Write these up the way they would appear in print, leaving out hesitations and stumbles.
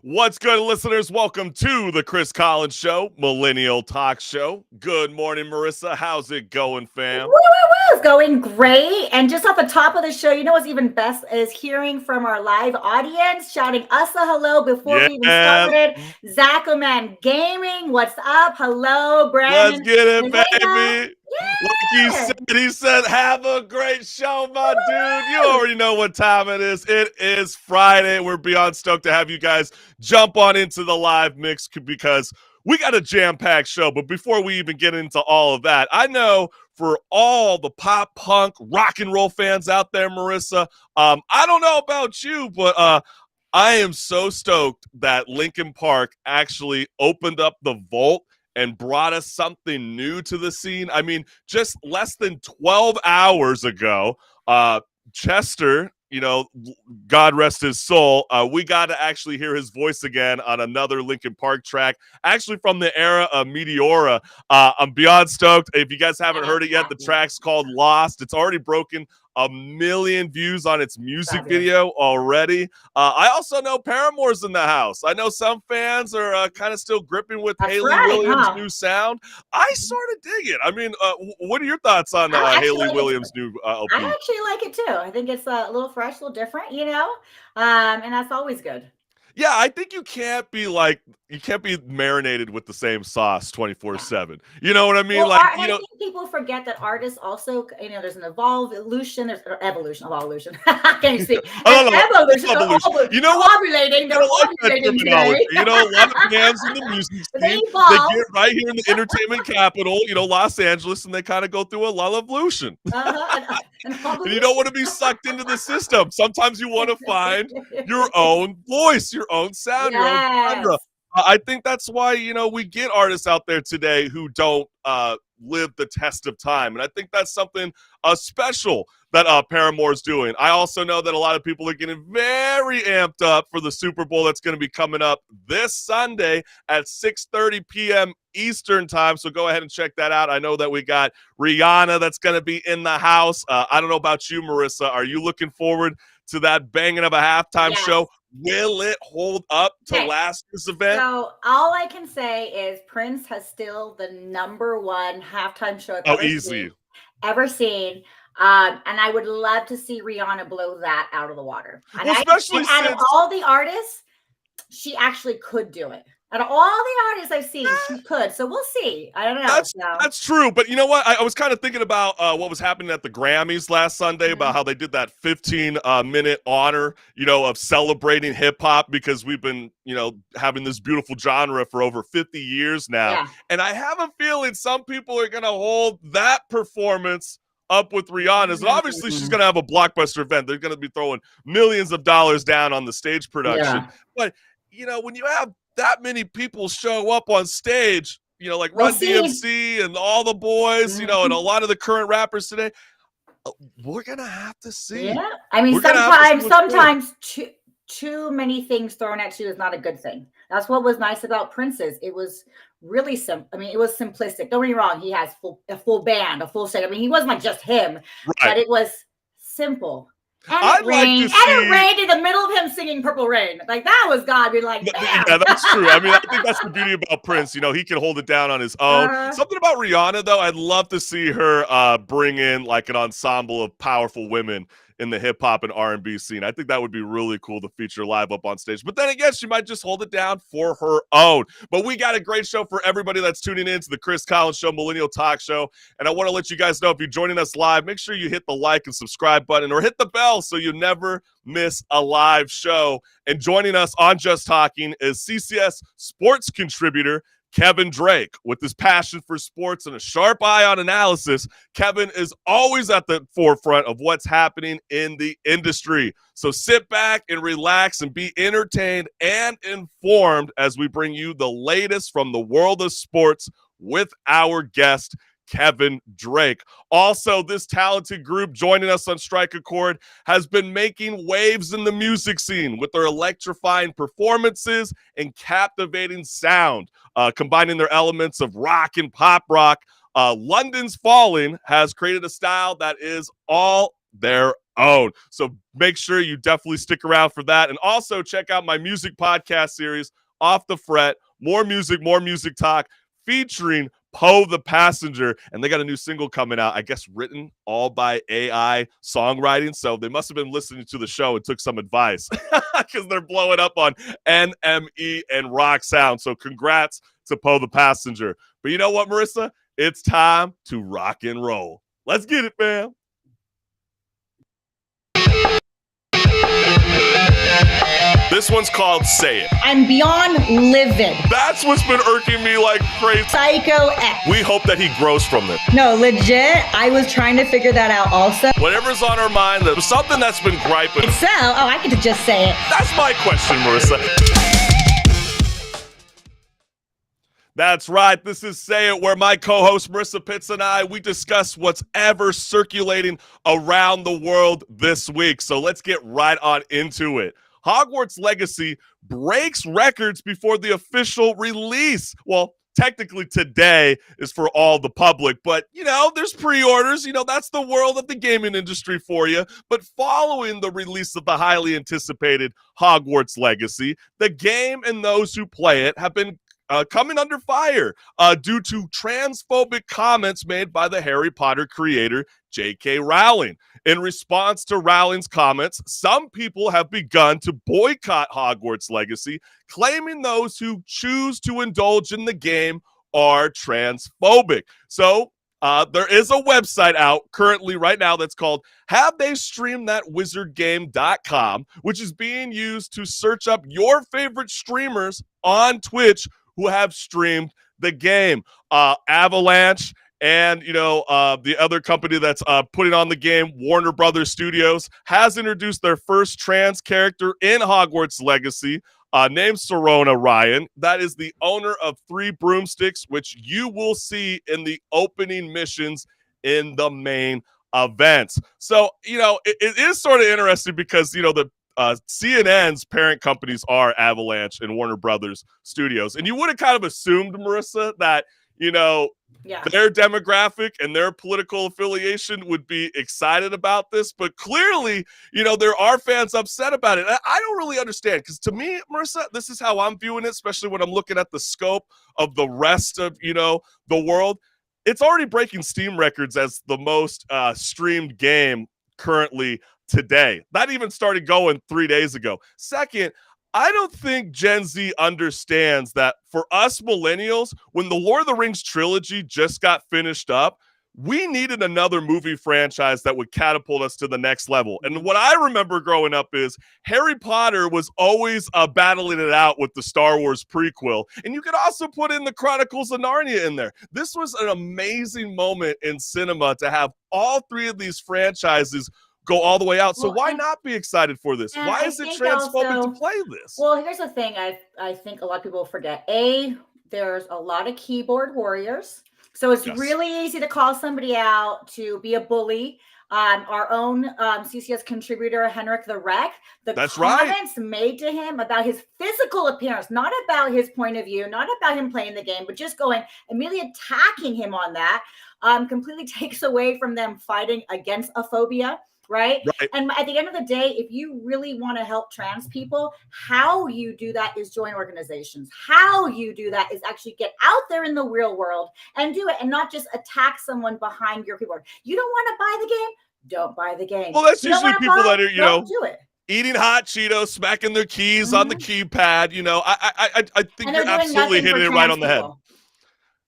What's good, listeners? Welcome to the Chris Collins Show, Millennial Talk Show. Good morning, Marissa. How's it going, Woo, fam? woo, woo. It's going great. And just off the top of the show, you know what's even best is hearing from our live audience shouting us a hello before we even Yeah, started. Zachoman Gaming, what's up? Hello, let's Brandon. get it, And hey, guys. baby. Like he said, have a great show, my dude. You Woo! already know what time it is. It is Friday. We're beyond stoked to have you guys jump on into the live mix because we got a jam-packed show. But before we even get into all of that, I know for all the pop, punk, rock and roll fans out there, Marissa, I don't know about you, but I am so stoked that Lincoln Park actually opened up the vault and brought us something new to the scene. I mean, just less than 12 hours ago, Chester, God rest his soul, we got to actually hear his voice again on another Lincoln Park track, actually from the era of Meteora. I'm beyond stoked. If you guys haven't heard it yet, the track's called Lost. It's already broken 1 million views on its music video already. I also know Paramore's in the house. I know some fans are kind of still gripping with That's Haley right, Williams' huh? new sound. I sort of dig it. I mean, what are your thoughts on I actually Haley like it Williams' too. new I LP? actually like it too. I think it's a little fresh, a little different, and that's always good. Yeah, I think you can't be marinated with the same sauce Yeah. 24/7. You know what I mean? Well, Like, and I think people forget that artists also, there's an evolution, there's an evolution, evolution. I can't even speak. I An don't know. evolution. They're Evolution. You know what? ovulating. They're I like that ovulating terminology. today. A lot of bands in the music They scene, they evolve. get right here in the entertainment capital, Los Angeles, and they kind of go through a lullavolution. And And you don't ovulation. want to be sucked into the system. Sometimes you want to find your own voice, your own sound, your own genre. Yes. I think that's why, we get artists out there today who don't live the test of time. And I think that's something special that Paramore's doing. I also know that a lot of people are getting very amped up for the Super Bowl that's going to be coming up this Sunday at 6:30 p.m. Eastern time. So go ahead and check that out. I know that we got Rihanna that's going to be in the house. I don't know about you, Marissa. Are you looking forward to that banging of a halftime Yes. show? Will it hold up to last year's event? So all I can say is Prince has still the number one halftime show I've ever seen. And I would love to see Rihanna blow that out of the water. And Well, especially out of since all the artists, she actually could do it. Out of all the artists I've seen, she could. So we'll see. I don't know. that's true. But you know what? I was kind of thinking about what was happening at the Grammys last Sunday about how they did that 15-minute honor, of celebrating hip hop because we've been, having this beautiful genre for over 50 years now. Yeah. And I have a feeling some people are going to hold that performance up with Rihanna's. And obviously she's going to have a blockbuster event. They're going to be throwing millions of dollars down on the stage production. Yeah. But, when you have that many people show up on stage, like We'll Run DMC and all the boys, and a lot of the current rappers today, we're going to have to see. Yeah. I mean, sometimes too many things thrown at you is not a good thing. That's what was nice about Prince's. It was really simple. I mean, it was simplistic. Don't get me wrong. He has a full band, a full set. I mean, he wasn't like just him, but it was simple. And it rained in the middle of him singing Purple Rain. Like, that was God being like, bam. Yeah, that's true. I mean, I think that's the beauty about Prince. He can hold it down on his own. Something about Rihanna, though, I'd love to see her bring in like an ensemble of powerful women in the hip-hop and R&B scene. I think that would be really cool to feature live up on stage. But then again, she might just hold it down for her own. But we got a great show for everybody that's tuning in to the Chris Collins Show, Millennial Talk Show. And I want to let you guys know, if you're joining us live, make sure you hit the like and subscribe button or hit the bell so you never miss a live show. And joining us on Just Talking is CBS Sports contributor Kevin Drake. With his passion for sports and a sharp eye on analysis, Kevin is always at the forefront of what's happening in the industry. So sit back and relax and be entertained and informed as we bring you the latest from the world of sports with our guest, Kevin Drake. Also, this talented group joining us on Strike a Chord has been making waves in the music scene with their electrifying performances and captivating sound, combining their elements of rock and pop rock. Londynne's Falling has created a style that is all their own. So make sure you definitely stick around for that. And also check out my music podcast series, Off the Fret, more music talk, featuring Poe the Passenger. And they got a new single coming out, I guess written all by AI songwriting. So they must have been listening to the show and took some advice because they're blowing up on NME and Rock Sound. So congrats to Poe the Passenger. But you know what, Marissa? It's time to rock and roll. Let's get it, fam. This one's called Say It. I'm beyond livid. That's what's been irking me like crazy. Psycho X. We hope that he grows from this. No, legit, I was trying to figure that out also. Whatever's on our mind, there's something that's been griping. So, I get to just say it. That's my question, Marissa. That's right. This is Say It, where my co-host Marissa Pitts and I, we discuss what's ever circulating around the world this week. So let's get right on into it. Hogwarts Legacy breaks records before the official release. Well, technically today is for all the public, but, there's pre-orders. That's the world of the gaming industry for you. But following the release of the highly anticipated Hogwarts Legacy, the game and those who play it have been coming under fire due to transphobic comments made by the Harry Potter creator, J.K. Rowling. In response to Rowling's comments, some people have begun to boycott Hogwarts Legacy, claiming those who choose to indulge in the game are transphobic. So there is a website out currently right now that's called HaveTheyStreamedThatWizardGame.com, which is being used to search up your favorite streamers on Twitch who have streamed the game. Avalanche and, the other company that's putting on the game, Warner Brothers Studios, has introduced their first trans character in Hogwarts Legacy, named Serona Ryan. That is the owner of 3 broomsticks, which you will see in the opening missions in the main events. So, it is sort of interesting because, the CNN's parent companies are Avalanche and Warner Brothers Studios. And you would have kind of assumed, Marissa, that, their demographic and their political affiliation would be excited about this. But clearly, there are fans upset about it. I don't really understand because to me, Marissa, this is how I'm viewing it, especially when I'm looking at the scope of the rest of, the world. It's already breaking Steam records as the most streamed game currently today. That even started going 3 days ago. Second, I don't think Gen Z understands that for us millennials, when the Lord of the Rings trilogy just got finished up, we needed another movie franchise that would catapult us to the next level. And what I remember growing up is Harry Potter was always battling it out with the Star Wars prequel. And you could also put in the Chronicles of Narnia in there. This was an amazing moment in cinema to have all 3 of these franchises go all the way out. So why not be excited for this? Why is it transphobic to play this? Well, here's the thing I think a lot of people forget. There's a lot of keyboard warriors. So it's really easy to call somebody out, to be a bully. Our own CCS contributor, Henrik the Wreck, comments made to him about his physical appearance, not about his point of view, not about him playing the game, but just going immediately attacking him on that, completely takes away from them fighting against a phobia. Right? And at the end of the day, if you really want to help trans people, how you do that is join organizations. How you do that is actually get out there in the real world and do it, and not just attack someone behind your keyboard. You don't want to buy the game? Don't buy the game. Well, that's usually people that are, don't do it. Eating hot Cheetos, smacking their keys on the keypad. I think you're absolutely hitting it right on the head.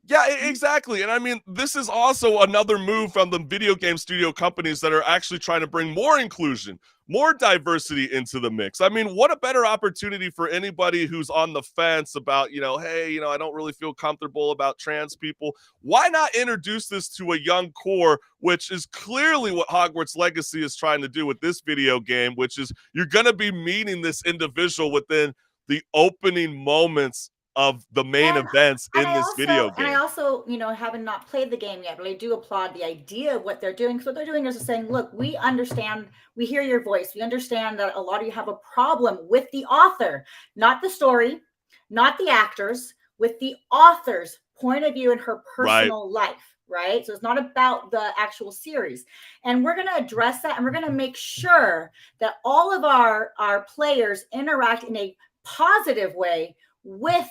Yeah, exactly. And I mean, this is also another move from the video game studio companies that are actually trying to bring more inclusion, more diversity into the mix. I mean, what a better opportunity for anybody who's on the fence about, hey, I don't really feel comfortable about trans people. Why not introduce this to a young core, which is clearly what Hogwarts Legacy is trying to do with this video game, which is you're going to be meeting this individual within the opening moments of the main events in this video game. And I also, having not played the game yet, but I do applaud the idea of what they're doing. So what they're doing is saying, look, we understand, we hear your voice. We understand that a lot of you have a problem with the author, not the story, not the actors, with the author's point of view in her personal life. right? So it's not about the actual series. And we're going to address that, and we're going to make sure that all of our players interact in a positive way with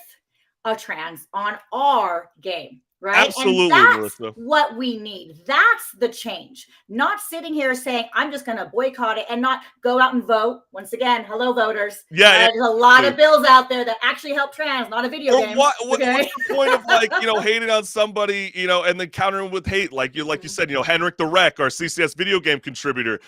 a trans on our game. Right. Absolutely, and that's Marissa. what we need. That's the change. Not sitting here saying, I'm just going to boycott it and not go out and vote. Once again, hello, voters. There's a lot of bills out there that actually help trans, not a video game. What's the point of, like, hating on somebody, and then countering with hate? Like you said, Henrik the Wreck, our CCS video game contributor,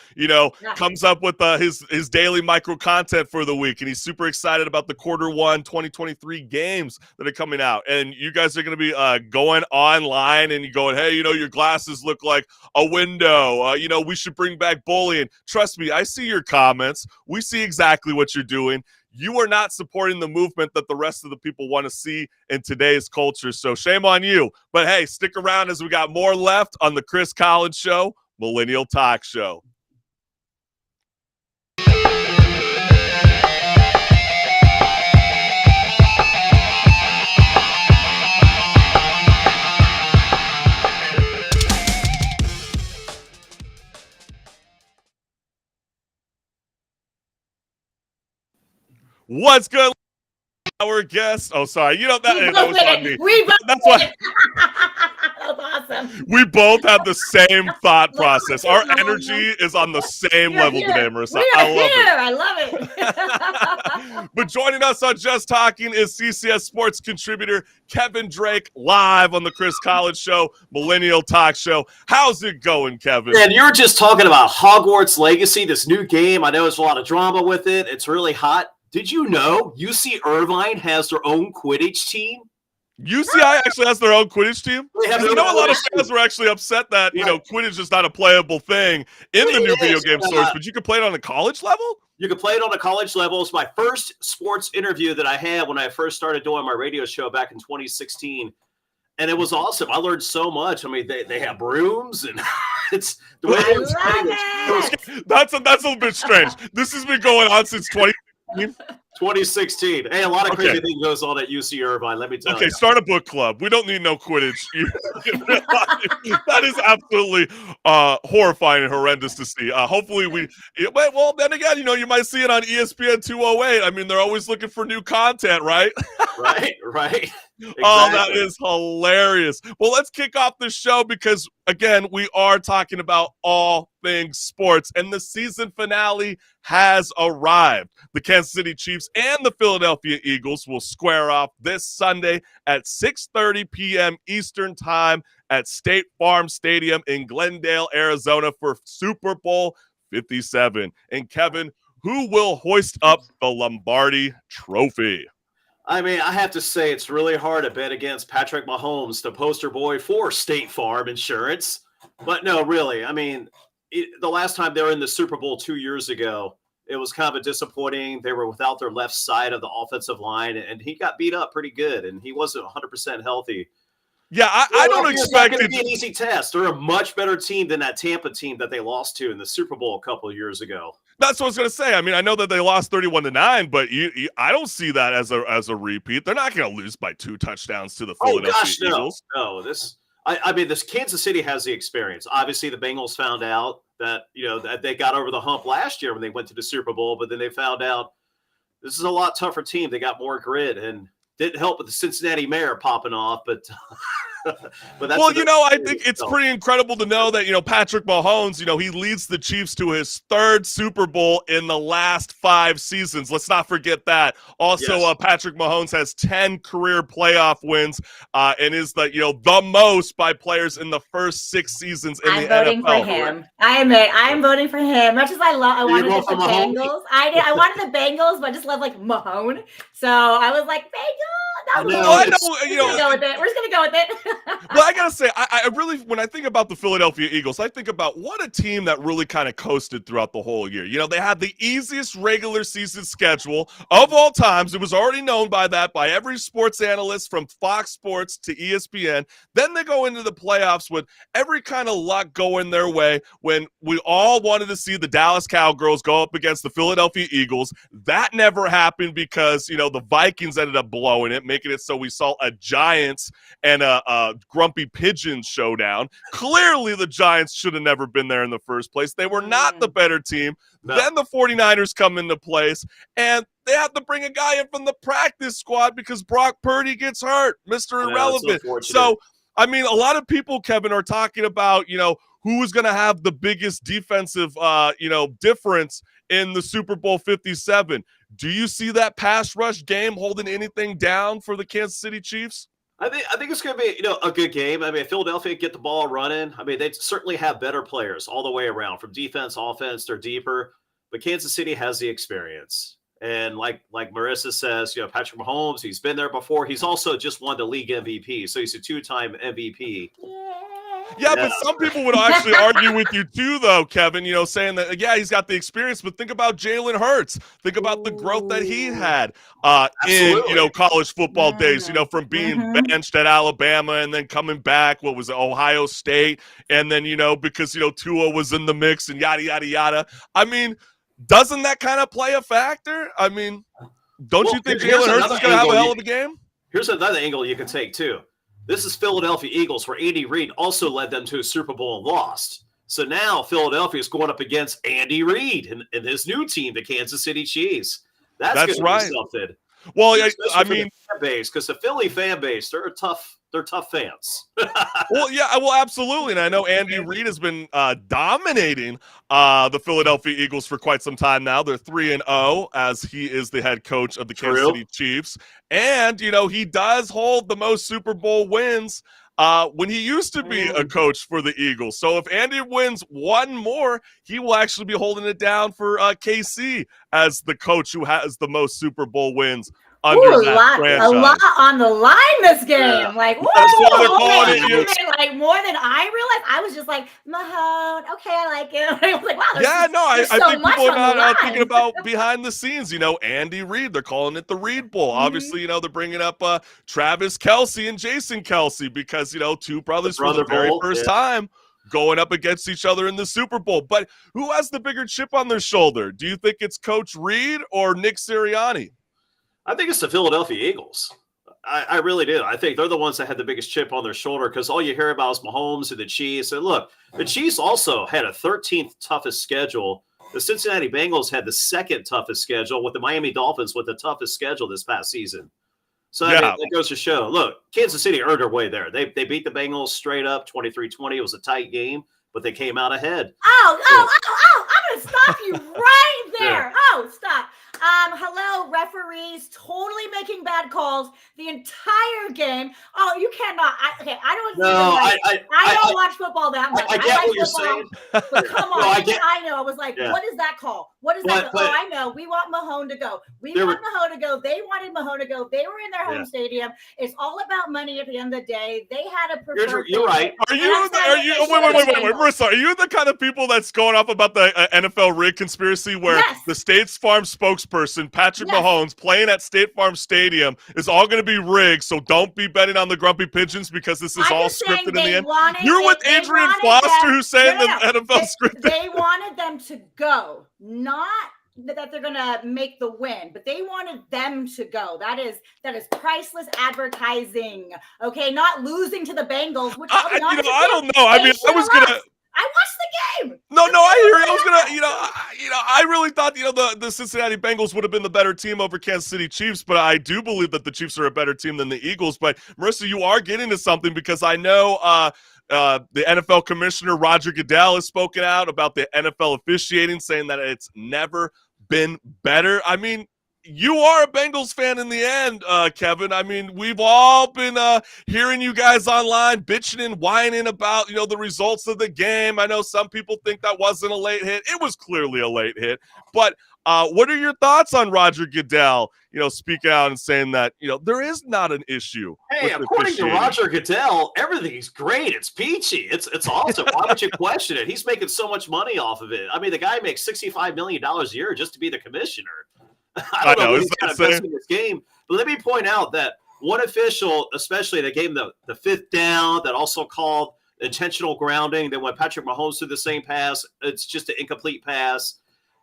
comes up with his daily micro content for the week. And he's super excited about the Q1 2023 games that are coming out. And you guys are going to be going online and you're going, hey, your glasses look like a window. We should bring back bullying. Trust me, I see your comments. We see exactly what you're doing. You are not supporting the movement that the rest of the people want to see in today's culture. So shame on you. But hey, stick around as we got more left on the Chris Collins Show, Millennial Talk Show. What's good? Our guest. Oh, sorry. That was on me. That's why. That's awesome. We both have the same thought process. Our energy is on the same level today, Marissa. I love it. But joining us on Just Talking is CCS Sports contributor Kevin Drake, live on the Chris Collins Show, Millennial Talk Show. How's it going, Kevin? Man, you were just talking about Hogwarts Legacy, this new game. I know there's a lot of drama with it. It's really hot. Did you know UC Irvine has their own Quidditch team? UCI actually has their own Quidditch team? A lot of fans were actually upset that, Quidditch is not a playable thing in the new video game stores, but you could play it on a college level? You could play it on a college level. It's my first sports interview that I had when I first started doing my radio show back in 2016. And it was awesome. I learned so much. I mean, they have brooms, and it's the way they was playing. That's a little bit strange. This has been going on since 2016. Hey, a lot of crazy things goes on at UC Irvine, let me tell you. Okay, start a book club. We don't need no Quidditch. That is absolutely horrifying and horrendous to see. Hopefully well, then again, you might see it on ESPN 208. I mean, they're always looking for new content, right? Right. Exactly. Oh, that is hilarious. Well, let's kick off the show because, again, we are talking about all things sports, and the season finale has arrived. The Kansas City Chiefs and the Philadelphia Eagles will square off this Sunday at 6:30 p.m. Eastern Time at State Farm Stadium in Glendale, Arizona for Super Bowl 57. And, Kevin, who will hoist up the Lombardi Trophy? I mean, I have to say it's really hard to bet against Patrick Mahomes, the poster boy for State Farm Insurance. But no, really, I mean, the last time they were in the Super Bowl 2 years ago, it was kind of a disappointing. They were without their left side of the offensive line, and he got beat up pretty good, and he wasn't 100% healthy. Yeah, I don't expect it to be an easy test. They're a much better team than that Tampa team that they lost to in the Super Bowl a couple of years ago. That's what I was going to say. I mean, I know that they lost 31-9, but I don't see that as a repeat. They're not going to lose by 2 touchdowns to the Philadelphia Eagles. No, I mean, this Kansas City has the experience. Obviously, the Bengals found out that that they got over the hump last year when they went to the Super Bowl, but then they found out this is a lot tougher team. They got more grit, and didn't help with the Cincinnati mayor popping off, but but that's I think it's pretty incredible to know that, Patrick Mahomes, he leads the Chiefs to his 3rd Super Bowl in the last 5 seasons. Let's not forget that. Also, Patrick Mahomes has 10 career playoff wins and is the most by players in the first 6 seasons in the NFL. I'm voting for him. I'm voting for him. Much as I wanted the Bengals. I wanted the Bengals, but I just love Mahone. So I was like, Bengals. We're just gonna go with it. We're just gonna go with it. Well, I gotta say, I really, when I think about the Philadelphia Eagles, I think about what a team that really kind of coasted throughout the whole year. They had the easiest regular season schedule of all times. It was already known by every sports analyst from Fox Sports to ESPN. Then they go into the playoffs with every kind of luck going their way when we all wanted to see the Dallas Cowgirls go up against the Philadelphia Eagles. That never happened because, the Vikings ended up blowing it, making making it so we saw a Giants and a Grumpy Pigeons showdown. Clearly, the Giants should have never been there in the first place. They were not the better team. No. Then the 49ers come into place, and they have to bring a guy in from the practice squad because Brock Purdy gets hurt, Mr. Irrelevant. So, I mean, a lot of people, Kevin, are talking about, who is going to have the biggest defensive, difference in the Super Bowl 57. Do you see that pass rush game holding anything down for the Kansas City Chiefs? I think it's going to be, a good game. I mean, Philadelphia get the ball running. I mean, they certainly have better players all the way around, from defense, offense, they're deeper. But Kansas City has the experience. And like Marissa says, Patrick Mahomes, he's been there before. He's also just won the league MVP. So he's a 2-time MVP. Yeah, but some people would actually argue with you too, though, Kevin, saying that, he's got the experience, but think about Jalen Hurts. Think about the growth that he had in, college football days, from being benched at Alabama and then coming back, Ohio State, and then, because, Tua was in the mix and yada, yada, yada. I mean, doesn't that kind of play a factor? I mean, don't you think Jalen Hurts is going to have a hell of a game? Here's another angle you can take, too. This is Philadelphia Eagles, where Andy Reid also led them to a Super Bowl and lost. So now Philadelphia is going up against Andy Reid and his new team, the Kansas City Chiefs. That's going to be something. Well, I mean, because the Philly fan base, they're tough fans. Well, absolutely. And I know Andy Reid has been dominating the Philadelphia Eagles for quite some time now. They're 3-0 as he is the head coach of the Kansas City Chiefs. And, he does hold the most Super Bowl wins when he used to be a coach for the Eagles. So if Andy wins one more, he will actually be holding it down for KC as the coach who has the most Super Bowl wins under that franchise. A lot on the line this game. Yeah. Like, whoa, like more than I realized. I was just like, Mahone, okay, I like it. I was like, wow, I think people are not thinking about behind the scenes. Andy Reid, they're calling it the Reid Bowl. Obviously, they're bringing up Travis Kelce and Jason Kelce because, two brothers for the very first time going up against each other in the Super Bowl. But who has the bigger chip on their shoulder? Do you think it's Coach Reid or Nick Sirianni? I think it's the Philadelphia Eagles. I really do. I think they're the ones that had the biggest chip on their shoulder because all you hear about is Mahomes and the Chiefs. And look, the Chiefs also had a 13th toughest schedule. The Cincinnati Bengals had the second toughest schedule, with the Miami Dolphins with the toughest schedule this past season. So that goes to show. Look, Kansas City earned their way there. They beat the Bengals straight up 23-20. It was a tight game, but they came out ahead. I'm going to stop you right there. Yeah. Oh, stop. Hello, referees, totally making bad calls the entire game. Oh, you cannot. I don't watch football that much. I get what you're saying. But come on. I know. I was like, what is that call? What is that? I know. We want Mahone to go. Mahone to go. They wanted Mahone to go. They were in their home stadium. It's all about money at the end of the day. They had a preferred. You're right. Wait, Marissa, are you the kind of people that's going off about the NFL rig conspiracy where the State Farm spokesperson, Patrick Mahomes, playing at State Farm Stadium is all going to be rigged, so don't be betting on the Grumpy Pigeons because this is all scripted in the end? You're with Adrian Foster who's saying the NFL scripted. They wanted them to go, not that they're going to make the win, but they wanted them to go. That is priceless advertising. Okay, not losing to the Bengals, which I don't know. I mean, I watched the game. No, I hear you. I was gonna, I really thought, the Cincinnati Bengals would have been the better team over Kansas City Chiefs, but I do believe that the Chiefs are a better team than the Eagles. But Marissa, you are getting to something because I know the NFL commissioner Roger Goodell has spoken out about the NFL officiating, saying that it's never been better. I mean, you are a Bengals fan in the end, Kevin. I mean, we've all been hearing you guys online bitching and whining about, the results of the game. I know some people think that wasn't a late hit. It was clearly a late hit. But what are your thoughts on Roger Goodell, speaking out and saying that, there is not an issue? Hey, according to Roger Goodell, everything's great. It's peachy. It's awesome. Why would you question it? He's making so much money off of it. I mean, the guy makes $65 million a year just to be the commissioner. I don't know what he's kind of investing in this game. But let me point out that one official, especially that gave him the fifth down, that also called intentional grounding. Then when Patrick Mahomes threw the same pass, it's just an incomplete pass.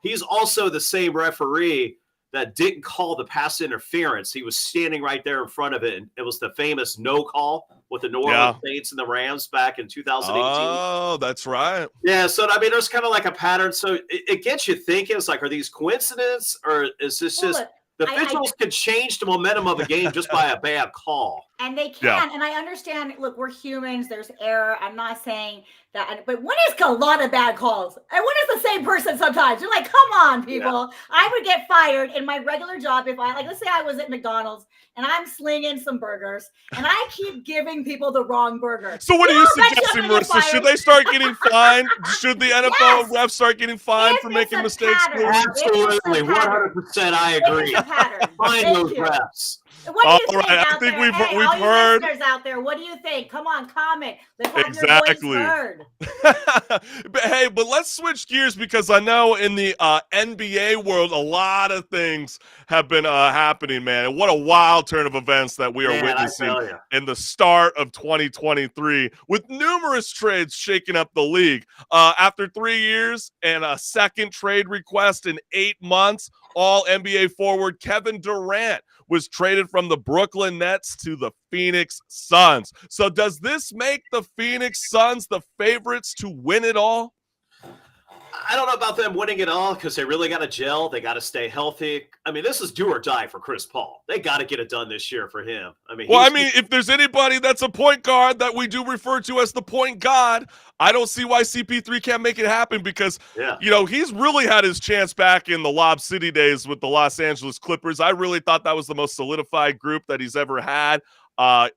He's also the same referee that didn't call the pass interference. He was standing right there in front of it, and it was the famous no call with the New Orleans Saints and the Rams back in 2018. Oh, that's right. Yeah, so I mean, there's kind of like a pattern. So it gets you thinking. It's like, are these coincidence, or is this just the officials could change the momentum of a game just by a bad call? And they can. And I understand. Look, we're humans. There's error. I'm not saying that. But when is a lot of bad calls? And when is the same person sometimes? You're like, come on, people. Yeah. I would get fired in my regular job if let's say I was at McDonald's and I'm slinging some burgers and I keep giving people the wrong burger. So what are you suggesting, Marissa? Should they start getting fined? Should the NFL refs start getting fined for making mistakes? Absolutely. 100% I agree. Find those refs. What do you think out there? We've heard. Listeners out there, what do you think? Come on, comment. Let's have your voice heard. but let's switch gears, because I know in the NBA world, a lot of things have been happening, man. And what a wild turn of events that we are witnessing in the start of 2023, with numerous trades shaking up the league. After 3 years and a second trade request in 8 months, all NBA forward Kevin Durant was traded from the Brooklyn Nets to the Phoenix Suns. So does this make the Phoenix Suns the favorites to win it all? I don't know about them winning it all, because they really got to gel. They got to stay healthy. I mean, this is do or die for Chris Paul. They got to get it done this year for him. I mean, if there's anybody that's a point guard that we do refer to as the point god, I don't see why CP3 can't make it happen, because, he's really had his chance back in the Lob City days with the Los Angeles Clippers. I really thought that was the most solidified group that he's ever had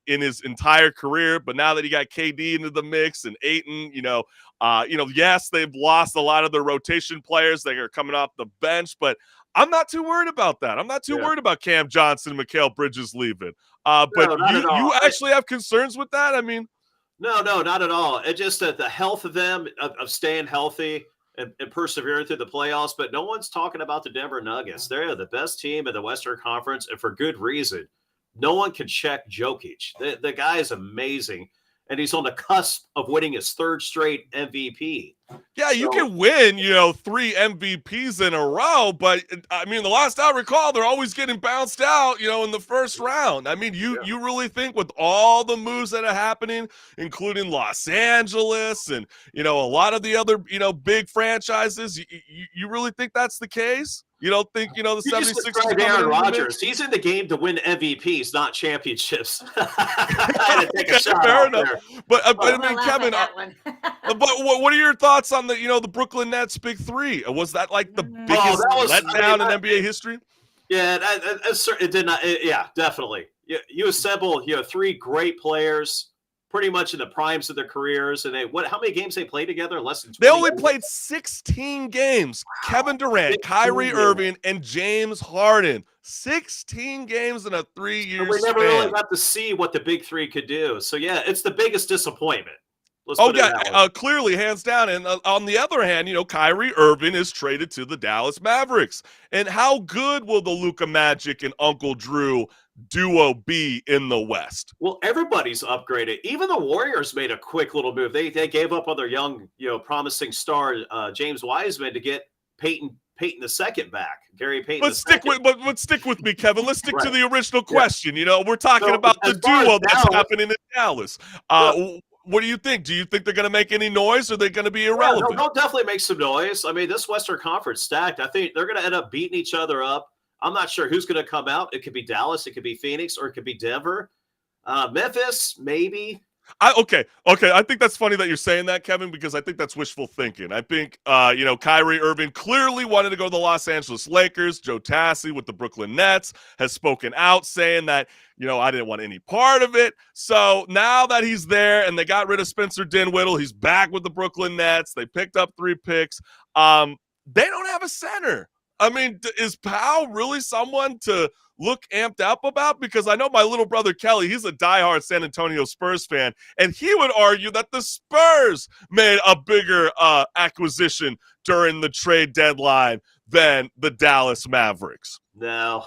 in his entire career. But now that he got KD into the mix and Ayton, yes, they've lost a lot of their rotation players that are coming off the bench, but I'm not too worried about that. I'm not too worried about Cam Johnson and Mikal Bridges leaving. But you actually have concerns with that? I mean, No, not at all. It's just that the health of them, of staying healthy and persevering through the playoffs. But no one's talking about the Denver Nuggets. They're the best team in the Western Conference, and for good reason. No one can check Jokic. The guy is amazing, and he's on the cusp of winning his third straight MVP. Yeah, you can win, 3 MVPs in a row, but I mean, the last I recall, they're always getting bounced out, in the first round. I mean, you really think with all the moves that are happening, including Los Angeles and, a lot of the other, big franchises, you really think that's the case? You don't think, the 76ers Aaron Rodgers, he's in the game to win MVPs, not championships. I had to take a shot fair enough. There. But I mean, Kevin, but what are your thoughts on the Brooklyn Nets big three? Was that like the biggest letdown in NBA history? Yeah, it did not. Yeah, definitely. You assemble, 3 great players, pretty much in the primes of their careers, and how many games they played together? Less than 20 They only played 16 games. Wow. Kevin Durant, Kyrie Irving, and James Harden. 16 games in a 3-year span. We never really got to see what the big three could do. So, yeah, it's the biggest disappointment. Clearly, hands down. And on the other hand, Kyrie Irving is traded to the Dallas Mavericks. And how good will the Luka Magic and Uncle Drew duo be in the West? Well, everybody's upgraded. Even the Warriors made a quick little move. They gave up on their young, promising star James Wiseman to get Peyton the second back. Gary Payton. Let's stick with me, Kevin. Let's stick to the original question. We're talking about the duo that's happening in Dallas. What do you think? Do you think they're going to make any noise, or are they going to be irrelevant? Yeah, they'll definitely make some noise. I mean, this Western Conference stacked. I think they're going to end up beating each other up. I'm not sure who's going to come out. It could be Dallas, it could be Phoenix, or it could be Denver. Memphis, maybe. Okay. I think that's funny that you're saying that, Kevin, because I think that's wishful thinking. I think, Kyrie Irving clearly wanted to go to the Los Angeles Lakers. Joe Tassi with the Brooklyn Nets has spoken out saying that, I didn't want any part of it. So now that he's there and they got rid of Spencer Dinwiddie, he's back with the Brooklyn Nets. They picked up 3 picks. They don't have a center. I mean, is Powell really someone to look amped up about? Because I know my little brother Kelly, he's a diehard San Antonio Spurs fan, and he would argue that the Spurs made a bigger acquisition during the trade deadline than the Dallas Mavericks. No.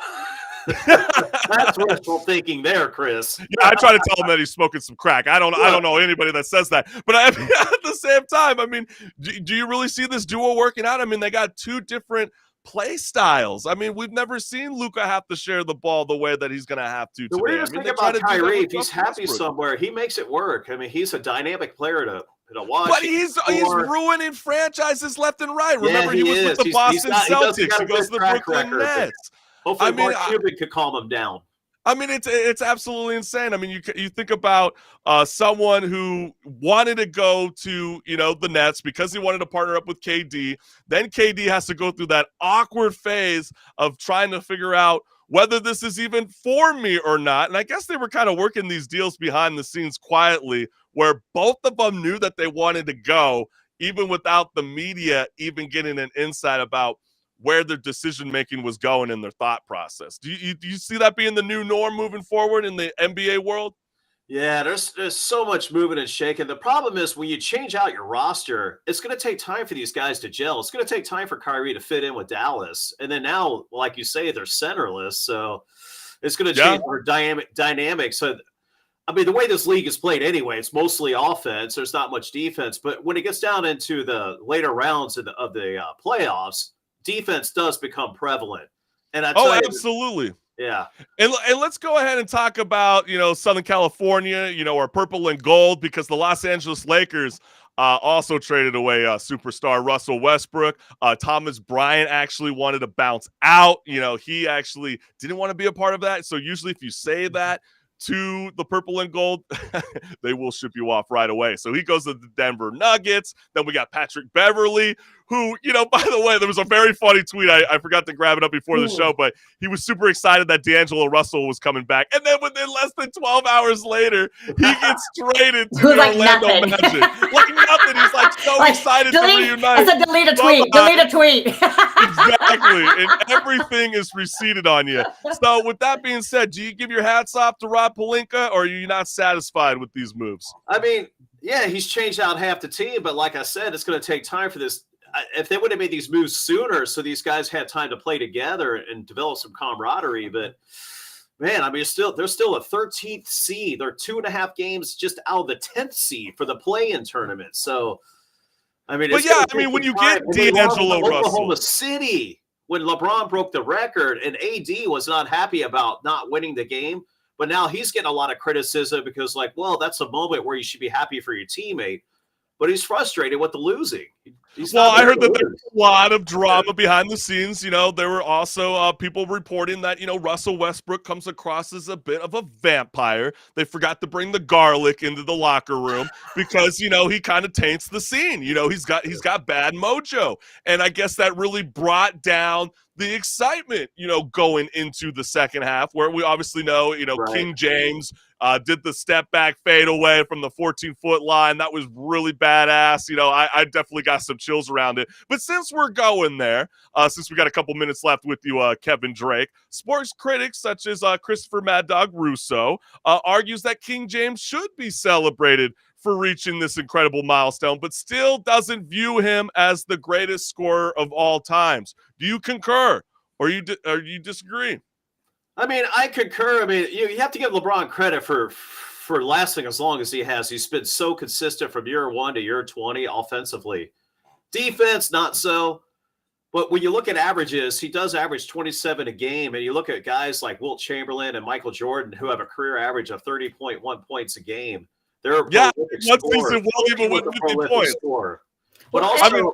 That's wishful thinking there, Chris. Yeah, I try to tell him that he's smoking some crack. I don't know anybody that says that. But at the same time, I mean, do you really see this duo working out? I mean, they got 2 different play styles. I mean, we've never seen Luka have to share the ball the way that he's going to have to The today. weirdest I mean, thing about Kyrie, if he's happy Westbrook. somewhere, he makes it work. I mean, he's a dynamic player to watch. But he's ruining franchises left and right. Remember, he was with the Boston Celtics. He goes to the Brooklyn Nets. Hopefully, Mark Cuban could calm him down. I mean, it's absolutely insane. I mean, you think about someone who wanted to go to, the Nets because he wanted to partner up with KD. Then KD has to go through that awkward phase of trying to figure out whether this is even for me or not. And I guess they were kind of working these deals behind the scenes quietly, where both of them knew that they wanted to go, even without the media even getting an insight about where their decision-making was going in their thought process. Do you see that being the new norm moving forward in the NBA world? Yeah, there's so much moving and shaking. The problem is when you change out your roster, it's going to take time for these guys to gel. It's going to take time for Kyrie to fit in with Dallas. And then now, like you say, they're centerless. So it's going to change our dynamic. So, I mean, the way this league is played anyway, it's mostly offense. There's not much defense. But when it gets down into the later rounds of the playoffs, defense does become prevalent. And absolutely. Yeah. And let's go ahead and talk about, Southern California, our purple and gold, because the Los Angeles Lakers also traded away superstar Russell Westbrook. Thomas Bryant actually wanted to bounce out. He actually didn't want to be a part of that. So usually if you say that to the purple and gold, they will ship you off right away. So he goes to the Denver Nuggets. Then we got Patrick Beverley, who, by the way, there was a very funny tweet. I forgot to grab it up before the show, but he was super excited that D'Angelo Russell was coming back. And then within less than 12 hours later, he gets traded to the Orlando Magic. Like nothing. He's like so excited to reunite. It's a delete a tweet. Delete a tweet. Exactly. And everything is receded on you. So with that being said, do you give your hats off to Rob Pelinka, or are you not satisfied with these moves? I mean, yeah, he's changed out half the team, but like I said, it's going to take time for this. If they would have made these moves sooner, so these guys had time to play together and develop some camaraderie, but man, I mean, they're still a 13th seed. They're 2.5 games just out of the 10th seed for the play-in tournament. So, I mean, when you get D'Angelo Russell, Oklahoma City, when LeBron broke the record, and AD was not happy about not winning the game, but now he's getting a lot of criticism because, that's a moment where you should be happy for your teammate. But he's frustrated with the losing. I heard that there was a lot of drama behind the scenes. There were also people reporting that, Russell Westbrook comes across as a bit of a vampire. They forgot to bring the garlic into the locker room because, he kind of taints the scene. He's got bad mojo. And I guess that really brought down the excitement, going into the second half, where we obviously know, right. King James did the step back fade away from the 14-foot line. That was really badass. I definitely got some chills around it. But since we're going there, since we got a couple minutes left with you, Kevin Drake, sports critics such as Christopher Mad Dog Russo argues that King James should be celebrated for reaching this incredible milestone, but still doesn't view him as the greatest scorer of all times. Do you concur, or you disagree? I mean, I concur. I mean, you have to give LeBron credit for lasting as long as he has. He's been so consistent from year 1 to year 20 offensively. Defense, not so. But when you look at averages, he does average 27 a game. And you look at guys like Wilt Chamberlain and Michael Jordan, who have a career average of 30.1 points a game. They're a prolific scorer. Even with 50 points. But also,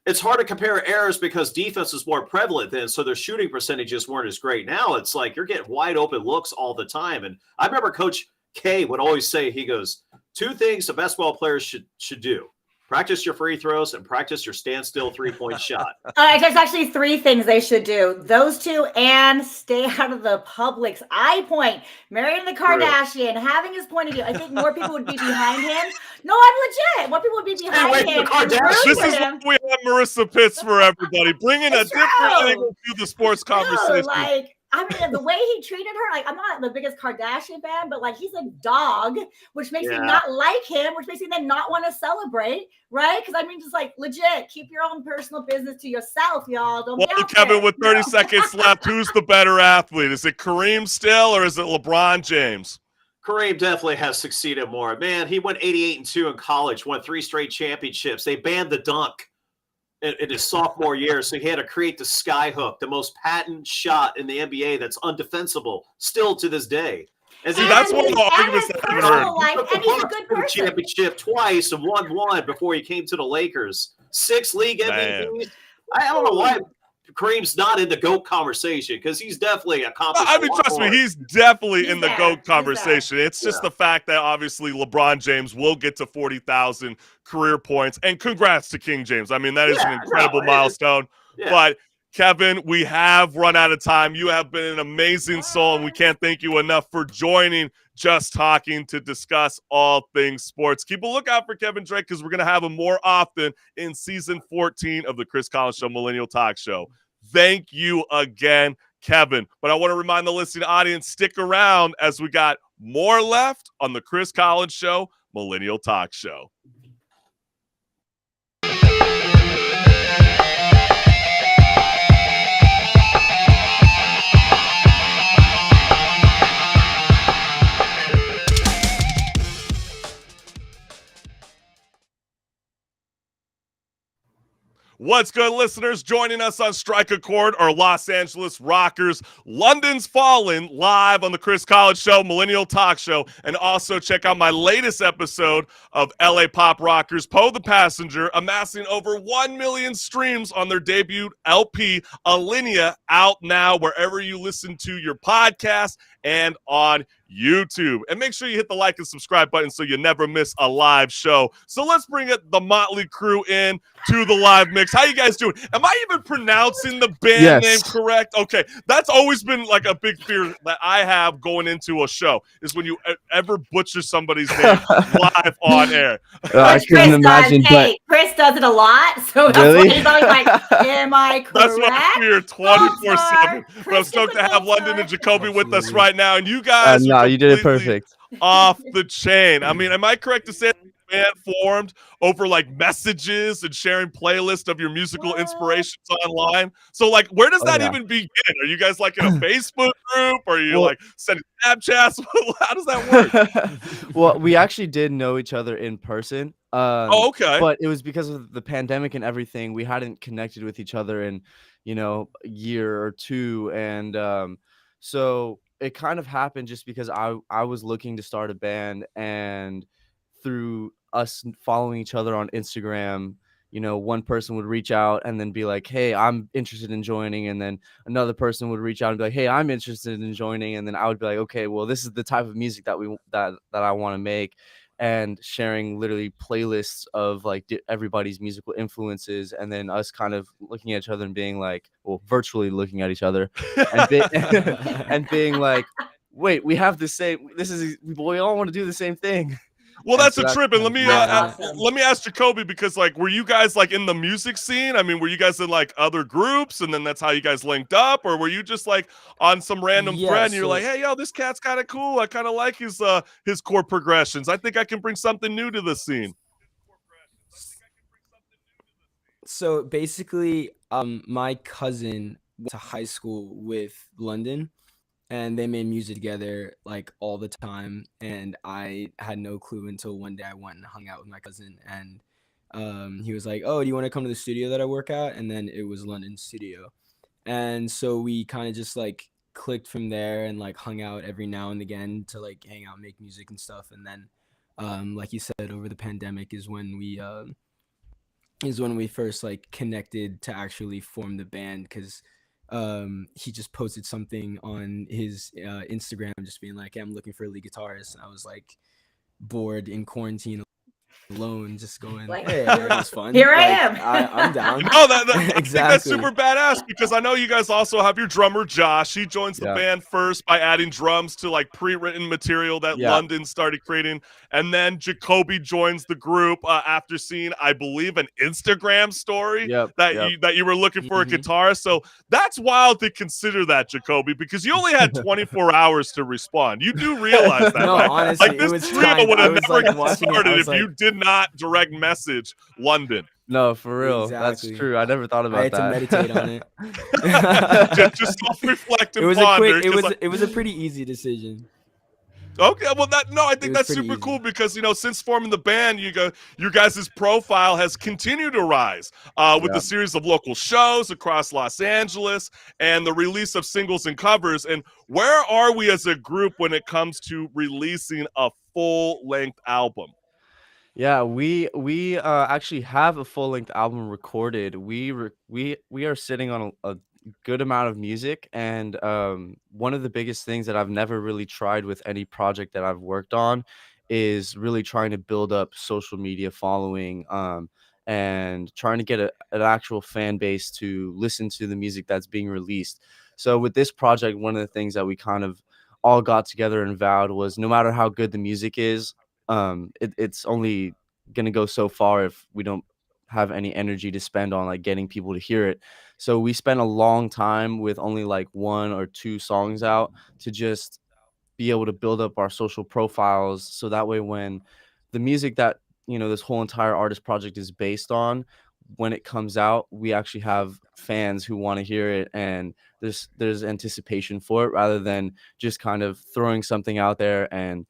it's hard to compare errors because defense is more prevalent then, so their shooting percentages weren't as great. Now it's like you're getting wide open looks all the time. And I remember Coach K would always say, he goes, 2 things a basketball player should do. Practice your free throws and practice your standstill 3-point shot. There's actually 3 things they should do. Those 2, and stay out of the public's eye point. Marrying the Kardashian, having his point of view. I think more people would be behind him. No, I'm legit. More people would be behind him. This is why we have Marissa Pitts for everybody. Bringing a different angle to the sports conversation. I mean, the way he treated her, I'm not the biggest Kardashian fan, but he's a dog, which makes me not like him, which makes me then not want to celebrate, right? Because just legit, keep your own personal business to yourself, y'all. Don't be out Kevin, there. with 30 seconds left, who's the better athlete? Is it Kareem still, or is it LeBron James? Kareem definitely has succeeded more. Man, he went 88-2 in college, won 3 straight championships. They banned the dunk. in his sophomore year. So he had to create the sky hook, the most patent shot in the NBA that's undefensible still to this day. See, that's one of the arguments that I've heard. And he's a good person. Championship twice and won one before he came to the Lakers. 6 league MVPs. I don't know why Kareem's not in the GOAT conversation, because he's definitely accomplished. I mean, trust me, he's definitely in the GOAT conversation. It's just the fact that obviously LeBron James will get to 40,000 career points, and congrats to King James. I mean, that is an incredible milestone. But Kevin, we have run out of time. You have been an amazing soul, and we can't thank you enough for joining Just Talking to discuss all things sports. Keep a lookout for Kevin Drake, because we're going to have him more often in season 14 of the Chris Collins Show Millennial Talk Show. Thank you again, Kevin. But I want to remind the listening audience, stick around as we got more left on the Chris Collins Show Millennial Talk Show. What's good, listeners? Joining us on Strike a Chord are Los Angeles Rockers. Londyn's Fallen, live on the Chris Collins Show, Millennial Talk Show. And also check out my latest episode of LA Pop Rockers, Poe the Passenger, amassing over 1 million streams on their debut LP, Alinea, out now wherever you listen to your podcast and on YouTube. And make sure you hit the like and subscribe button so you never miss a live show. So let's bring the Motley Crew in to the live mix. How you guys doing? Am I even pronouncing the band name correct? Okay, that's always been like a big fear that I have going into a show, is when you ever butcher somebody's name live on air. I couldn't imagine, but Chris does it a lot, so that's why he's always like, am I correct? That's my fear 24/7. But I'm stoked to have Londynne and Jacoby with us right now, and you guys no, you did it perfect. Off the chain. I mean, am I correct to say the band formed over like messages and sharing playlists of your musical inspirations online? So like, where does that even begin? Are you guys like in a Facebook group, or are you like sending Snapchats? How does that work? Well, we actually did know each other in person. Okay. But it was because of the pandemic and everything. We hadn't connected with each other in, a year or two. And so it kind of happened just because I was looking to start a band, and through us following each other on Instagram, one person would reach out and then be like, hey, I'm interested in joining. And then another person would reach out and be like, hey, I'm interested in joining. And then I would be like, okay, well, this is the type of music that that I want to make. And sharing literally playlists of like everybody's musical influences, and then us kind of looking at each other and being like, well, virtually looking at each other and, and being like, wait, we have the same, we all want to do the same thing. Well, that's a trip. And let me ask Jacoby, because like, were you guys like in the music scene? I mean, were you guys in like other groups, and then that's how you guys linked up, or were you just like on some random thread and you're like, hey, yo, this cat's kind of cool. I kind of like his chord progressions. I think I can bring something new to the scene. So basically, my cousin went to high school with Londynne, and they made music together like all the time. And I had no clue until one day I went and hung out with my cousin, and he was like, oh, do you want to come to the studio that I work at? And then it was Londyn's studio. And so we kind of just like clicked from there, and like hung out every now and again to like hang out, make music and stuff. And then like you said, over the pandemic is when we first like connected to actually form the band, because he just posted something on his Instagram just being like, hey, I'm looking for a lead guitarist. And I was like bored in quarantine alone, just going, like, hey, it was fun. Here like, I am. I'm down. No, I exactly. think that's super badass, because I know you guys also have your drummer Josh. He joins the band first by adding drums to like pre-written material that Londynne started creating, and then Jacoby joins the group after seeing, I believe, an Instagram story that you were looking for a guitarist. So that's wild to consider that, Jacoby, because you only had 24 hours to respond. You do realize that, no, right? honestly, like this it was trio would have never like, started if you did not direct message Londynne. No, for real. Exactly. That's true. I never thought about that. I had to meditate on it. just self-reflect and it was ponder. It was a pretty easy decision. Okay, well I think was that's pretty super easy. cool because since forming the band, your guys' profile has continued to rise with Yeah. the series of local shows across Los Angeles and the release of singles and covers. And where are we as a group when it comes to releasing a full-length album? Yeah, we actually have a full length album recorded. We are sitting on a good amount of music, and one of the biggest things that I've never really tried with any project that I've worked on is really trying to build up social media following, and trying to get an actual fan base to listen to the music that's being released. So with this project, one of the things that we kind of all got together and vowed was no matter how good the music is, it's only gonna go so far if we don't have any energy to spend on like getting people to hear it. So we spent a long time with only like 1 or 2 songs out to just be able to build up our social profiles so that way when the music that this whole entire artist project is based on, when it comes out, we actually have fans who want to hear it, and there's anticipation for it rather than just kind of throwing something out there and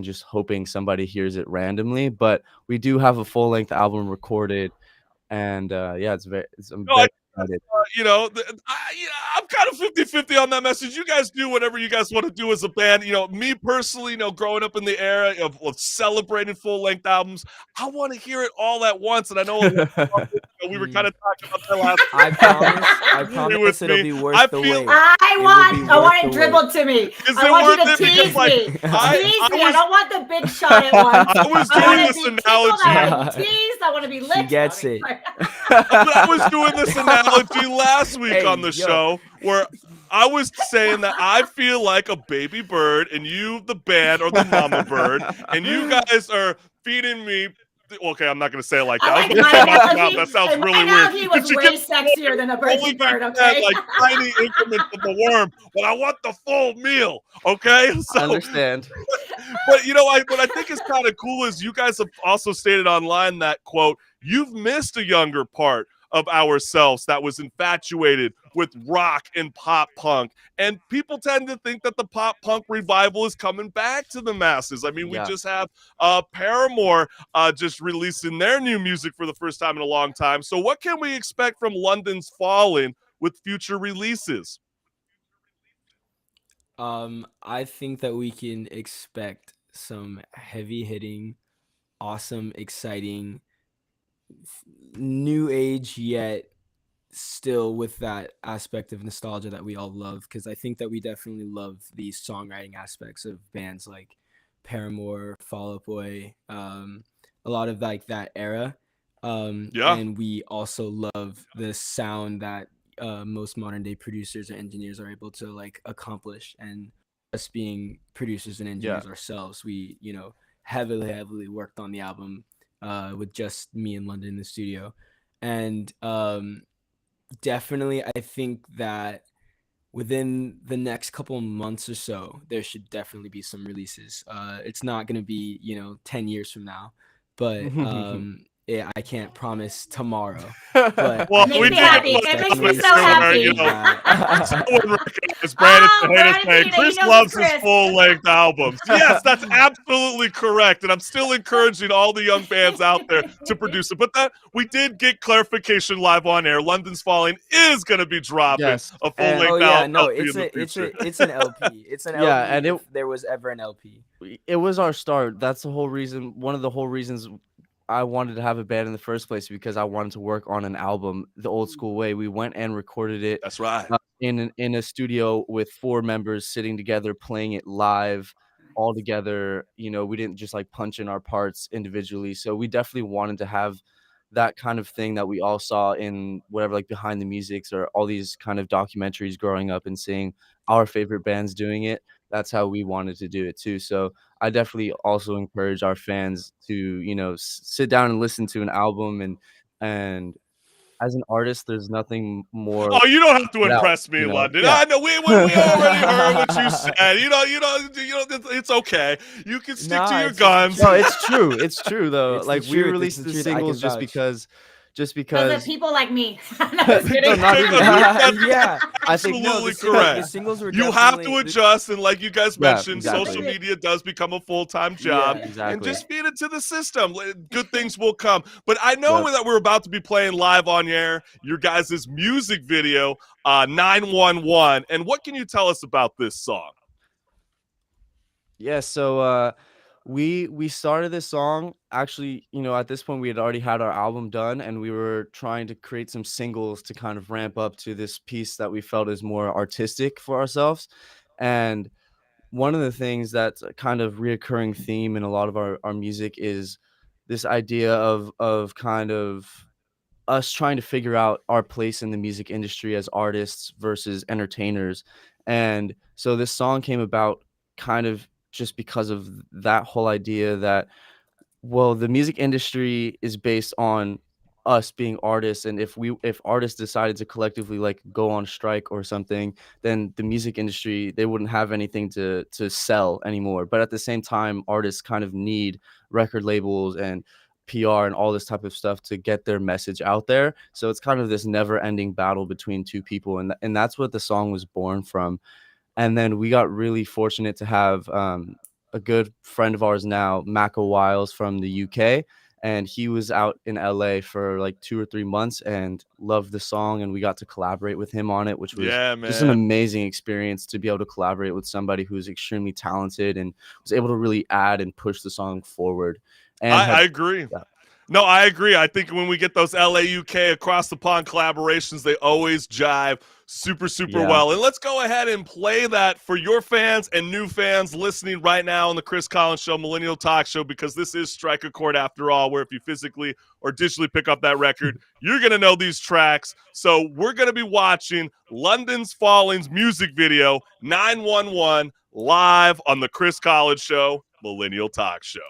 just hoping somebody hears it randomly. But we do have a full length album recorded, and yeah, I'm No, very excited. I'm kind of 50-50 on that message. You guys do whatever you guys want to do as a band. Me personally, growing up in the era of celebrating full-length albums, I want to hear it all at once. And I know we were kind of talking about that last I promise. I agree promise with it'll me. be worth I the feel- wait. I will want be I worth want the it dribbled to me. Is I it want worth you to it? Because, tease like, me. Tease me. I was- don't want the big shot at once. I was I doing want to this be tickled. I want to analogy. be teased. I want to be licked. She gets it. But I was doing this analogy last week Hey, on the yo. show where I was saying that I feel like a baby bird and you, the band, are the mama bird, and you guys are feeding me. Okay, I'm not going to say it like that. I like was gonna my say my mouth. analogy. That sounds and really my weird. analogy But was you way get sexier than a only baby bird. that, Okay. like tiny increments of the worm, but I want the full meal. Okay, I so understand. but what I think is kind of cool is you guys have also stated online that quote, you've missed a younger part of ourselves that was infatuated with rock and pop punk. And people tend to think that the pop punk revival is coming back to the masses. I mean, we Yeah. just have Paramore just releasing their new music for the first time in a long time. So what can we expect from Londyn's Falling with future releases? I think that we can expect some heavy hitting, awesome, exciting, new age yet still with that aspect of nostalgia that we all love, because I think that we definitely love the songwriting aspects of bands like Paramore, Fall Out Boy, a lot of like that era. Yeah. And we also love the sound that most modern day producers or engineers are able to like accomplish. And us being producers and engineers ourselves, we heavily worked on the album with just me and Londynne in the studio. And definitely I think that within the next couple of months or so there should definitely be some releases. It's not going to be 10 years from now, but I can't promise tomorrow. But well, It makes we me do happy. get It makes close me to so happy. someone recognized Brandon Tejeda saying Brandon, Chris he knows loves Chris. his full-length albums. Yes, that's absolutely correct, and I'm still encouraging all the young bands out there to produce it. But that we did get clarification live on air. Londyn's Falling is going to be dropping Yes, a and- full-length Oh yeah, album. no, in it's the an future. LP. It's an Yeah, LP and if there was ever an LP. it was our start. That's the whole reason. One of the whole reasons I wanted to have a band in the first place, because I wanted to work on an album the old school way. We went and recorded it That's right. in a studio with 4 members sitting together, playing it live all together. We didn't just like punch in our parts individually. So we definitely wanted to have that kind of thing that we all saw in whatever, like behind the musics or all these kind of documentaries growing up and seeing our favorite bands doing it. That's how we wanted to do it too. So I definitely also encourage our fans to, sit down and listen to an album, and as an artist, there's nothing more Oh, you don't have to without, impress me, Londynne. yeah. I know we already heard what you said. It's okay. You can stick to Nah, your it's guns. No, it's true. It's true though. It's the Like we truth. It's released the the truth. I can singles just vouch. because, just Because because of people like me. No, just kidding. No, not even Yeah, I think Absolutely the correct. singles were You have to definitely- adjust, and like you guys Yeah, mentioned, exactly. social media does become a full-time job. Yeah, exactly. And just feed it to the system. Good things will come. But I know Yep. that we're about to be playing live on air your guys' music video, 911. And what can you tell us about this song? Yeah, so we started this song actually, at this point we had already had our album done, and we were trying to create some singles to kind of ramp up to this piece that we felt is more artistic for ourselves. And one of the things that's a kind of reoccurring theme in a lot of our music is this idea of kind of us trying to figure out our place in the music industry as artists versus entertainers. And so this song came about kind of just because of that whole idea that, well, the music industry is based on us being artists, and if artists decided to collectively like go on strike or something, then the music industry, they wouldn't have anything to sell anymore. But at the same time, artists kind of need record labels and PR and all this type of stuff to get their message out there. So it's kind of this never-ending battle between two people, and that's what the song was born from. And then we got really fortunate to have a good friend of ours now, Mako Wiles from the UK, and he was out in LA for like 2 or 3 months and loved the song, and we got to collaborate with him on it, which was just an amazing experience to be able to collaborate with somebody who's extremely talented and was able to really add and push the song forward. And I agree. Yeah. No, I agree. I think when we get those LA UK across the pond collaborations, they always jive super well. And let's go ahead and play that for your fans and new fans listening right now on the Chris Collins Show, Millennial Talk Show, because this is Strike a Chord after all, where if you physically or digitally pick up that record, you're going to know these tracks. So we're going to be watching Londyn's Falling's music video, 911, live on the Chris Collins Show, Millennial Talk Show.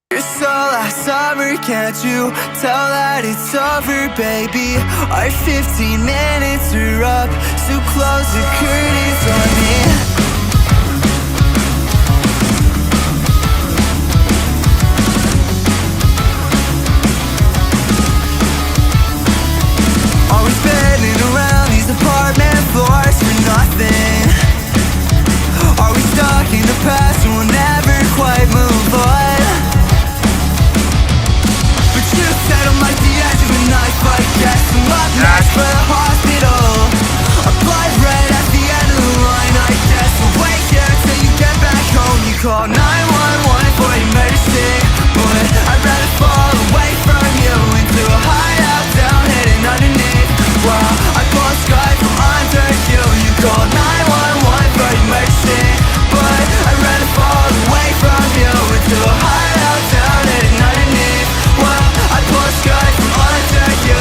You're so last summer, can't you tell that it's over, baby? Our 15 minutes are up, so close the curtains on me. Always spinning around these apartment floors for nothing. Are we stuck in the past and we'll never quite move on? Settle my the edge of a knife, I guess I'm up next for the hospital. A blood red at the end of the line, I guess I'll wait here till you get back home. You call 911 for emergency, but I'd rather fall away from you into a hideout down hidden underneath. While I pull sky from under you. You call 911 for emergency, but I'd rather fall away from you into a hideout down hidden underneath. While I pull sky from under you,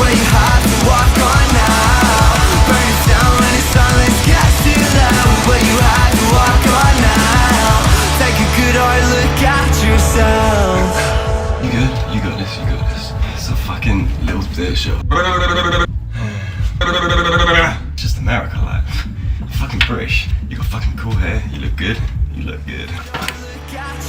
where you have to walk on now. Burn it down when the silence gets too loud. Where you have to walk on now. Take a good hard look at yourself. You good? You got this, you got this. It's a fucking little bit show. Just America, like. I'm fucking British. You got fucking cool hair. You look good. You look good.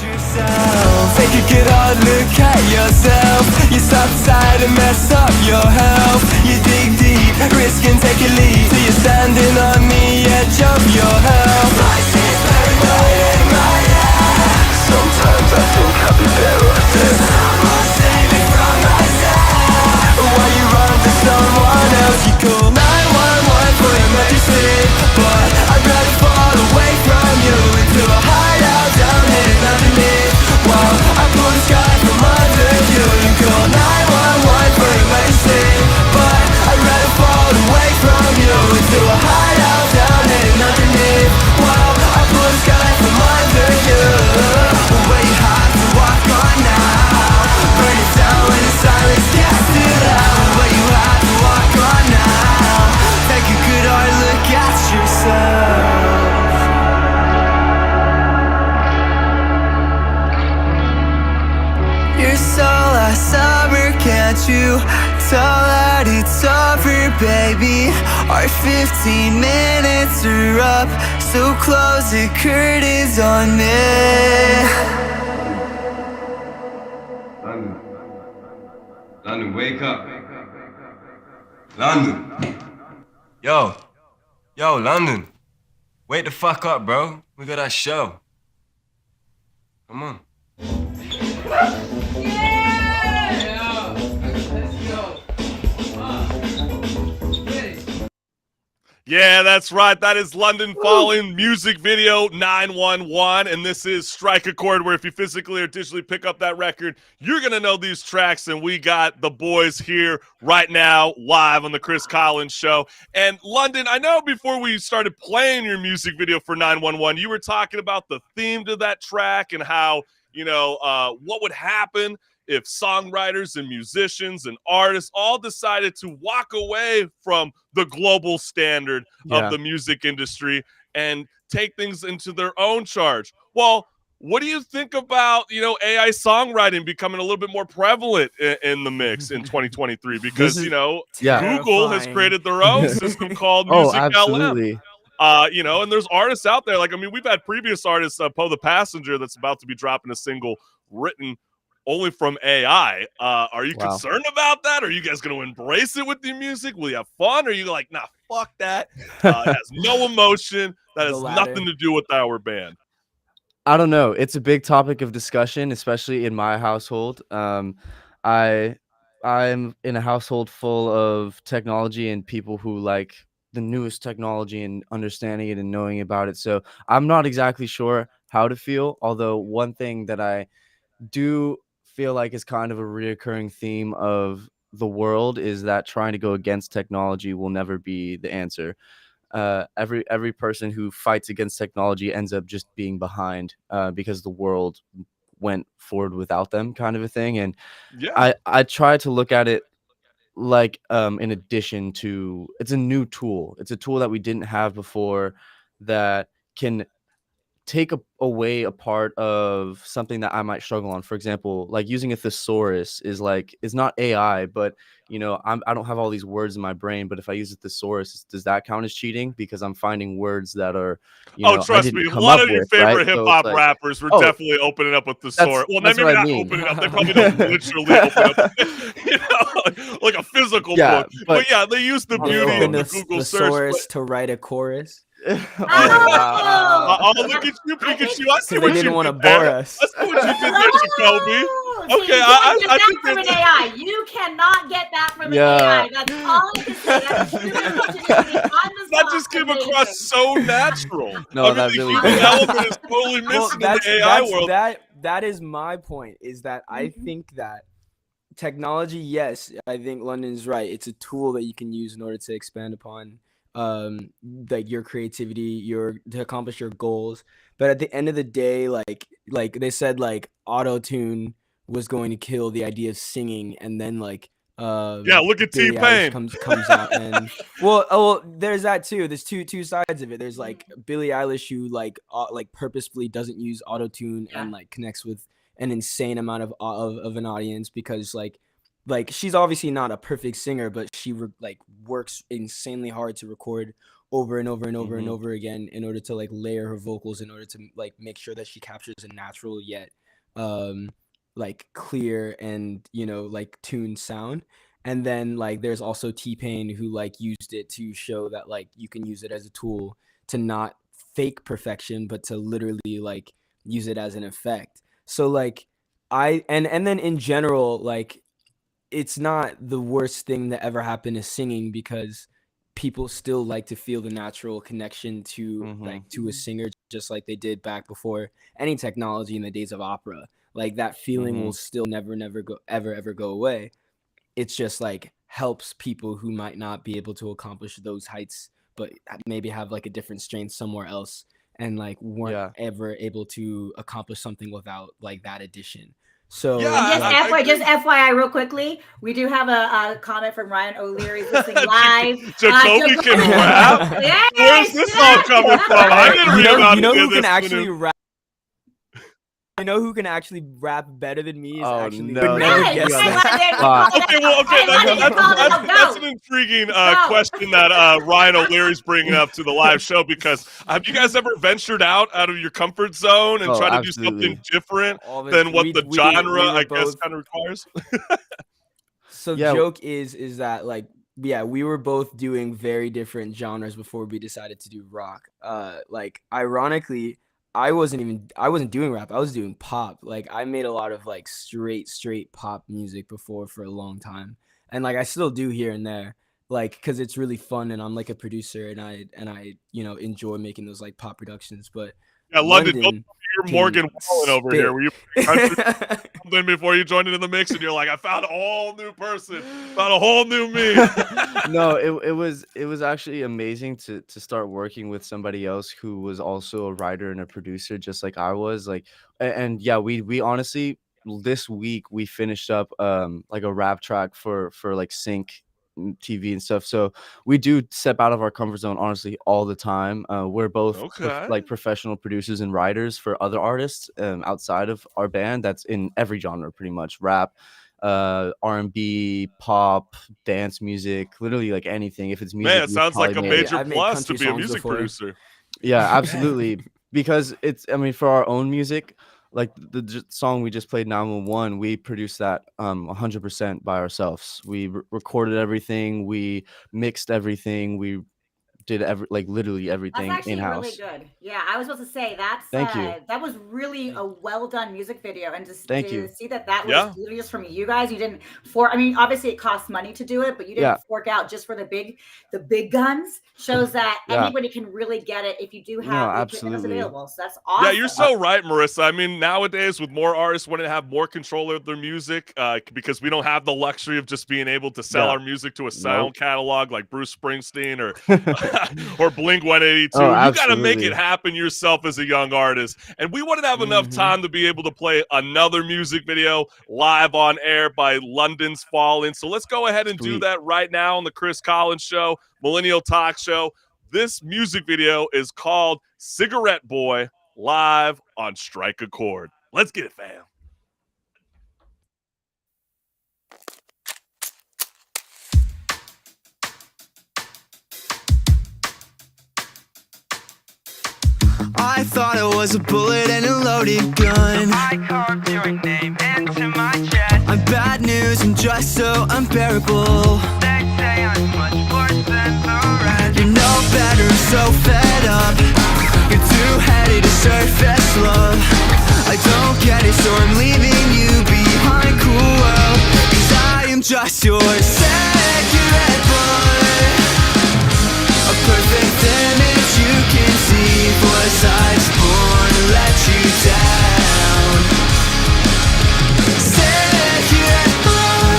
Yourself. Take a good hard look at yourself. You stop inside and mess up your health. You dig deep, risk and take a leap till you're standing on the edge of your health. I see paranoid in my head. Sometimes I think I'd be better off dead. Someone save me from myself. While you run to someone else, you call 911 for emergency, but I'd rather fall away from you into a hideout down hidden underneath. While I pull the sky from under you. You call 911 for emergency, but I'd rather fall away from you into a hideout down hidden underneath. While I pull the sky from under you, where you have to walk on now. Burn it down when the silence gets too loud. Where you have to walk on now. Take a good hard look at yourself. You're so last summer, can't you tell that it's over, baby? Our 15 minutes are up, so close the curtains on me. London, wake up. London. Yo, London. Wake the fuck up, bro. We got that show. Come on. Yeah, that's right. That is London Falling music video 911. And this is Strike a Chord, where if you physically or digitally pick up that record, you're going to know these tracks. And we got the boys here right now live on the Chris Collins Show. And London, I know before we started playing your music video for 911, you were talking about the theme to that track and how, what would happen if songwriters and musicians and artists all decided to walk away from the global standard of the music industry and take things into their own charge. Well, what do you think about, AI songwriting becoming a little bit more prevalent in the mix in 2023? Because, Google has created their own system called Music absolutely. LM. And there's artists out there. We've had previous artists, Poe the Passenger, that's about to be dropping a single written only from AI. Are you concerned about that? Are you guys going to embrace it with the music? Will you have fun? Or are you like, nah, fuck that? It has no emotion. That has nothing to do with our band. I don't know. It's a big topic of discussion, especially in my household. I'm in a household full of technology and people who like the newest technology and understanding it and knowing about it. So I'm not exactly sure how to feel. Although one thing that I do feel like is kind of a reoccurring theme of the world is that trying to go against technology will never be the answer. Every person who fights against technology ends up just being behind because the world went forward without them, kind of a thing. And I try to look at it like in addition to, it's a new tool. It's a tool that we didn't have before that can take away a part of something that I might struggle on. For example, like using a thesaurus is not AI, but I don't have all these words in my brain. But if I use a thesaurus, does that count as cheating? Because I'm finding words that are, trust me, a lot of your favorite hip hop rappers were definitely opening up with thesaurus. Well, maybe not opening up. They probably don't literally open up, like a physical book. But yeah, they use the beauty of the Google search to write a chorus. Look at you, Pikachu. I see what you didn't want to bore us. I see what you did there, Jacoby. Okay, I think from an AI. You cannot get that from an AI. That's all I can say. That just came across so natural. No, that really human element is totally missing in the AI world. That is my point, is that I think that technology, yes, I think London's right. It's a tool that you can use in order to expand upon like your creativity, to accomplish your goals. But at the end of the day, like they said, like auto-tune was going to kill the idea of singing, and then look at T-Pain comes out, and well there's that too. There's two sides of it. There's like Billie Eilish, who like purposefully doesn't use auto-tune and like connects with an insane amount of an audience, because like she's obviously not a perfect singer, but she works insanely hard to record over and over and over and over again in order to like layer her vocals, in order to like make sure that she captures a natural yet like clear and like tuned sound. And then like there's also T-Pain, who like used it to show that like you can use it as a tool to not fake perfection, but to literally like use it as an effect. So like and then in general, like it's not the worst thing that ever happened to singing, because people still like to feel the natural connection to to a singer, just like they did back before any technology in the days of opera. Like that feeling will still never go away. It's just like helps people who might not be able to accomplish those heights, but maybe have like a different strength somewhere else, and like weren't ever able to accomplish something without like that addition. So just FYI real quickly, we do have a comment from Ryan O'Leary listening live. Jacoby can rap? Where's this all coming from? I didn't read about You know who can actually rap? You know who can actually rap better than me? Would never guess that. That's an intriguing question that Ryan O'Leary's bringing up to the live show, because have you guys ever ventured out of your comfort zone and tried to do something different than what the genre, I guess, kind of requires? So Yeah. joke is that like we were both doing very different genres before we decided to do rock. Like ironically, I wasn't doing rap. I was doing pop. Like I made a lot of like straight pop music before for a long time. And like I still do here and there. Like cuz it's really fun and I'm like a producer and I enjoy making those like pop productions, but Yeah, London, London you're can Morgan Wallen over spit. here. Were you something before you joined into the mix, and you're like, I found a whole new person, found a whole new me. No, it was actually amazing to start working with somebody else who was also a writer and a producer, just like I was. Like, and yeah, we honestly this week we finished up like a rap track for like Sync TV and stuff. So we do step out of our comfort zone honestly all the time. We're both Okay. like professional producers and writers for other artists outside of our band. That's in every genre, pretty much: rap, R&B, pop, dance music, literally like anything. If it's music, Man, it we've sounds like a probably made it. major I've made plus to country be a songs music before. producer. Yeah, absolutely. Because it's, I mean, for our own music, like the song we just played, 911, we produced that 100% by ourselves. We recorded everything, we mixed everything, we did literally That's everything actually really in-house. good. Yeah, I was supposed to say Thank you. that was really a well done music video, and Thank to you. see that was Yeah. literally just from you guys. You didn't I mean, obviously it costs money to do it, but you didn't Yeah. fork out just for the big guns. Shows that Yeah. anybody can really get it if you do No, have the equipment that's absolutely. available. So that's awesome. Yeah, you're so right, Marissa. I mean, nowadays with more artists wanting to have more control of their music, because we don't have the luxury of just being able to sell Yeah. our music to a sound Nope. catalog like Bruce Springsteen or or Blink 182. Oh, You got to make it absolutely. happen yourself as a young artist. And we wouldn't have enough Mhm. time to be able to play another music video live on air by Londynne's Fallen. So let's go ahead and do Sweet. that right now on the Chris Collins Show, Millennial Talk Show. This music video is called Cigarette Boy, live on Strike a Chord. Let's get it, fam. I thought it was a bullet and a loaded gun. I carved your name into my chest. I'm bad news and just so unbearable. They say I'm much worse than the rest. You're no better, so fed up. You're too heady to surface love. I don't get it, so I'm leaving you behind, cool world. 'Cause I am just your cigarette boy. A perfect image you can see. Was I born to let you down? Cigarette boy.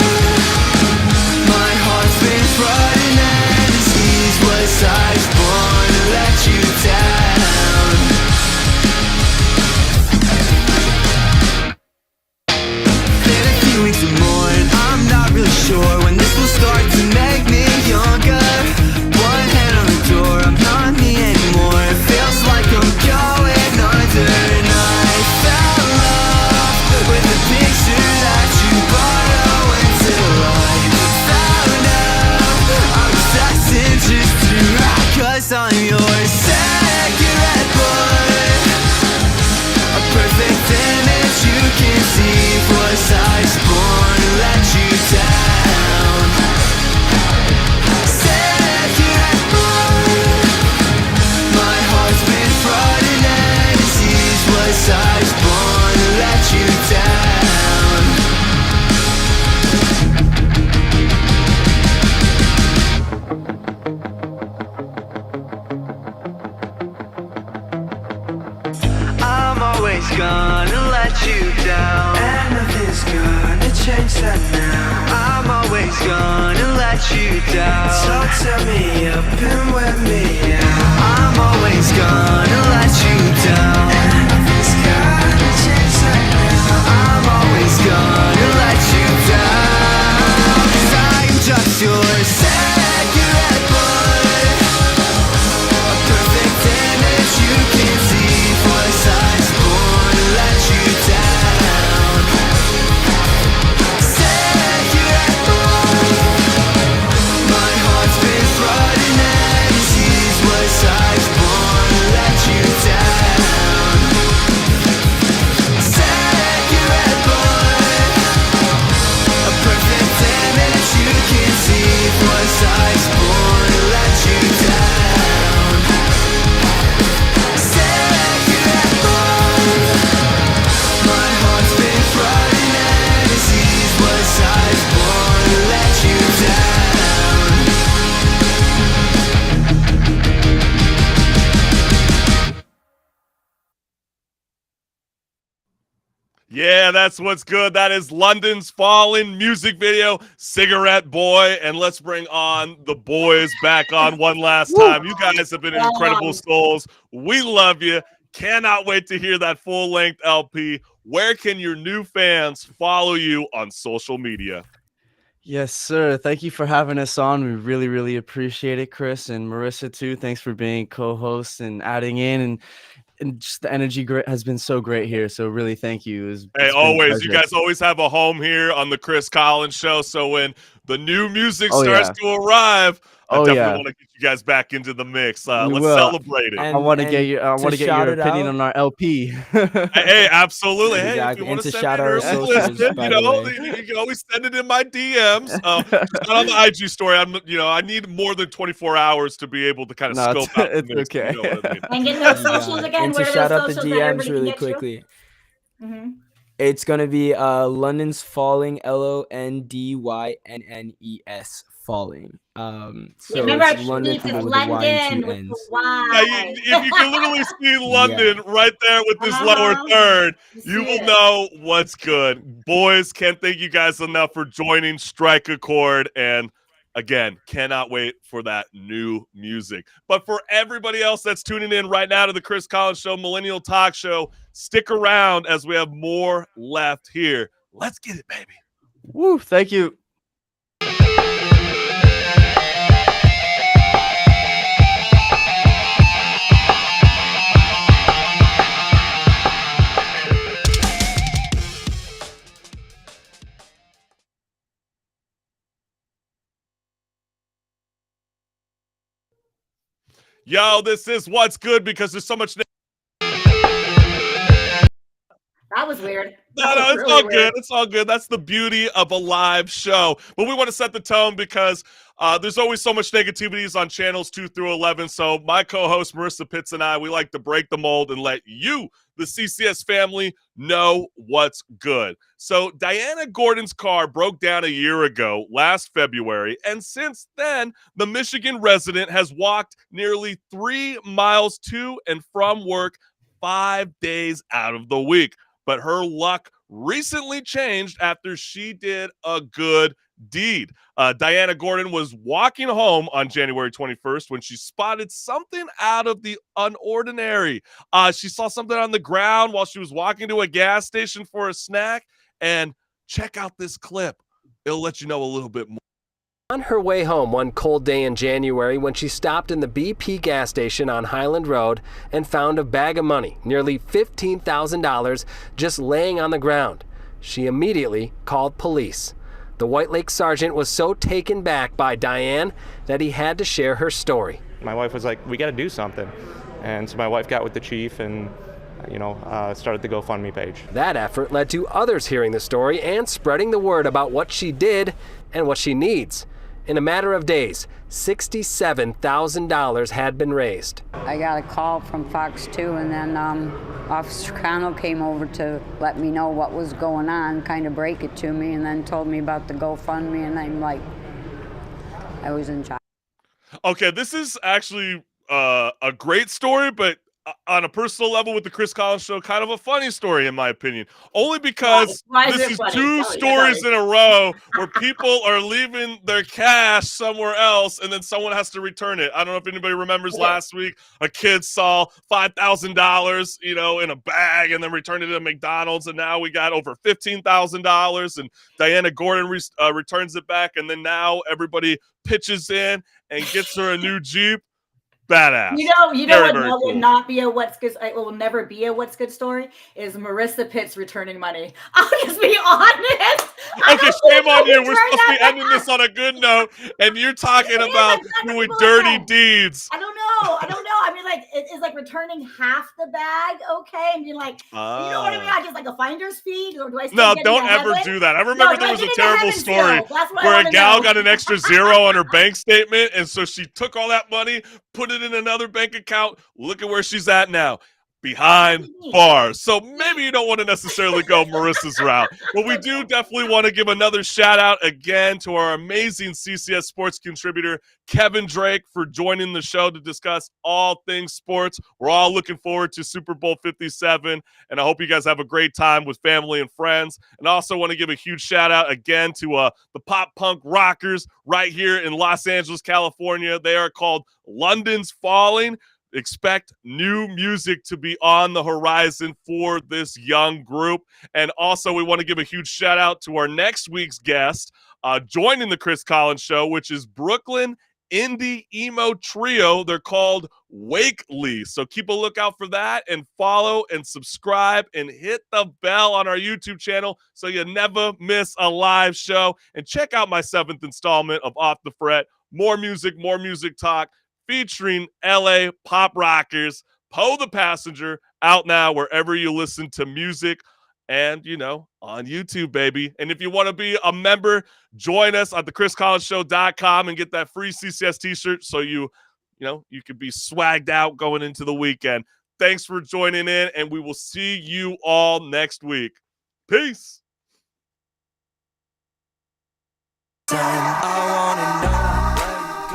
My heart's been flooding and disease. Was I born to let you down? Been a few weeks or more and I'm not really sure when this will start to make me younger. One hand on the door, I'm not me anymore. It feels like I'm going under. And I fell in love with the picture that you borrow into life. Found out I'm destined just to rock, 'cause I'm your cigarette boy. A perfect image you can see. Was I born to let you down? Cigarette boy. My heart's been flooding and disease. Was I born to let you down? I'm always gonna let you down, and nothing's gonna change that now. I'm always gonna let you down, so turn me up and wear me out. I'm always gonna let you down, and nothing's gonna change that now. I'm always gonna let you down, 'cause I'm just your cigarette boy. A perfect image you can see. Was I born to let you down? Cigarette boy. My heart's been flooding and disease. Was I born to let you down? Yeah, that's what's good. That is Londyn's Fallen music video, Cigarette Boy. And let's bring on the boys back on one last time. You guys have been incredible souls. We love you. Cannot wait to hear that full-length LP. Where can your new fans follow you on social media? Yes, sir. Thank you for having us on. We really, really appreciate it, Chris and Marissa too. Thanks for being co-hosts and adding in, and just the energy has been so great here. So really, thank you. It's Hey, been a always. You pleasure. guys always have a home here on the Chris Collins Show. So when the new music Oh, starts yeah. to arrive, I Oh, definitely yeah. want to get you guys back into the mix. We Let's will. celebrate it. I want to get your shout it opinion out- on our LP. Hey, absolutely. Hey, if Exactly. you want And to to send shout me out our an early socials, listen, by you the know, way. you can always send it in my DMs. Just not on the IG story. I need more than 24 hours to be able to kind of No, scope out the it's mix, okay. You know what I mean? And get those You got socials it. again. And What to are shout those out the socials that DMs everybody can really get you? quickly. Mm-hmm. It's gonna be Londyn's Falling, LONDYNNES Falling. So Remember, it's London it's but with a Y and London two with the N's. Yeah, Y. if you can literally see London right there with this lower Uh-huh. third, You you see will it. know what's good. Boys, can't thank you guys enough for joining Strike a Chord. And again, cannot wait for that new music. But for everybody else that's tuning in right now to the Chris Collins Show, Millennial Talk Show, stick around as we have more left here. Let's get it, baby. Woo! Thank you. Yo, this is What's Good because there's so much. That was weird. No, That was it's really all weird. good. It's all good. That's the beauty of a live show. But we want to set the tone because there's always so much negativities on channels 2 through 11. So my co-host Marissa Pitts and I, we like to break the mold and let you, the CCS family, know what's good. So Diana Gordon's car broke down a year ago, last February, and since then, the Michigan resident has walked nearly 3 miles to and from work 5 days out of the week. But her luck recently changed after she did a good deed. Diana Gordon was walking home on January 21st when she spotted something out of the unordinary. She saw something on the ground while she was walking to a gas station for a snack. And check out this clip. It'll let you know a little bit more. On her way home one cold day in January when she stopped in the BP gas station on Highland Road and found a bag of money, nearly $15,000, just laying on the ground. She immediately called police. The White Lake sergeant was so taken back by Diane that he had to share her story. My wife was like, we got to do something. And so my wife got with the chief and started the GoFundMe page. That effort led to others hearing the story and spreading the word about what she did and what she needs. In a matter of days, $67,000 had been raised. I got a call from Fox 2, and then Officer Connell came over to let me know what was going on, kind of break it to me, and then told me about the GoFundMe, and I'm like, I was in shock. Okay, this is actually a great story, but on a personal level with the Chris Collins Show, kind of a funny story in my opinion. Only because Why is this it is funny? two Tell me, stories tell in a row where people are leaving their cash somewhere else and then someone has to return it. I don't know if anybody remembers last week, a kid saw $5,000, in a bag and then returned it at McDonald's, and now we got over $15,000, and Diana Gordon returns it back, and then now everybody pitches in and gets her a new Jeep. Badass. You know Very, what very will cool. not be a what's good. It will never be a what's good story. Is Marissa Pitts returning money? I'll just be honest. Okay, shame on you. We're supposed to be ending this on a good note, and you're talking about doing dirty deeds. I don't know. I mean, like, it's like returning half the bag, okay? And you're like, you know what I mean? I just like a finder's fee, or do I? No, don't ever do that. I remember there was a terrible story where a gal got an extra zero on her bank statement, and so she took all that money, put it in another bank account. Look at where she's at now. behind bars. So maybe you don't want to necessarily go Marissa's route, but we do definitely want to give another shout out again to our amazing CCS Sports contributor, Kevin Drake, for joining the show to discuss all things sports. We're all looking forward to Super Bowl 57, and I hope you guys have a great time with family and friends. And I also want to give a huge shout out again to the pop punk rockers right here in Los Angeles, California. They are called Londynne's Falling. Expect new music to be on the horizon for this young group. And also, we want to give a huge shout out to our next week's guest joining the Chris Collins Show, which is Brooklyn indie emo trio. They're called Wakely. So keep a lookout for that, and follow and subscribe and hit the bell on our YouTube channel so you never miss a live show. And check out my 7th installment of Off the Fret. More music talk, featuring LA pop rockers, Poe the Passenger, out now wherever you listen to music and, on YouTube, baby. And if you want to be a member, join us at thechriscollinsshow.com and get that free CCS t-shirt so you could be swagged out going into the weekend. Thanks for joining in, and we will see you all next week. Peace.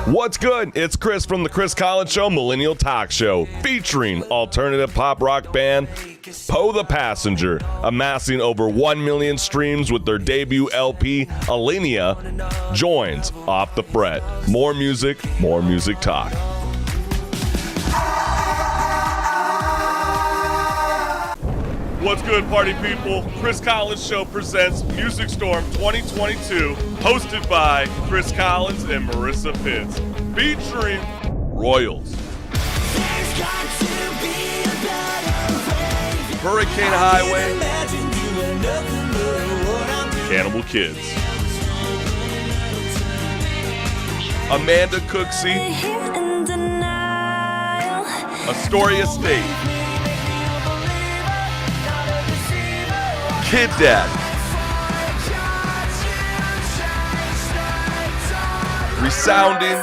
What's good? It's Chris from the Chris Collins Show Millennial Talk Show, featuring alternative pop rock band Poe the Passenger, amassing over 1 million streams with their debut LP, Alinea, joins Off the Fret. More music talk. What's good, party people? Chris Collins Show presents Music Storm 2022, hosted by Chris Collins and Marissa Pitts, featuring Royals, Hurricane Highway, Cannibal Kids, Amanda Cooksey, Astoria State, Kid Dad, Resounding,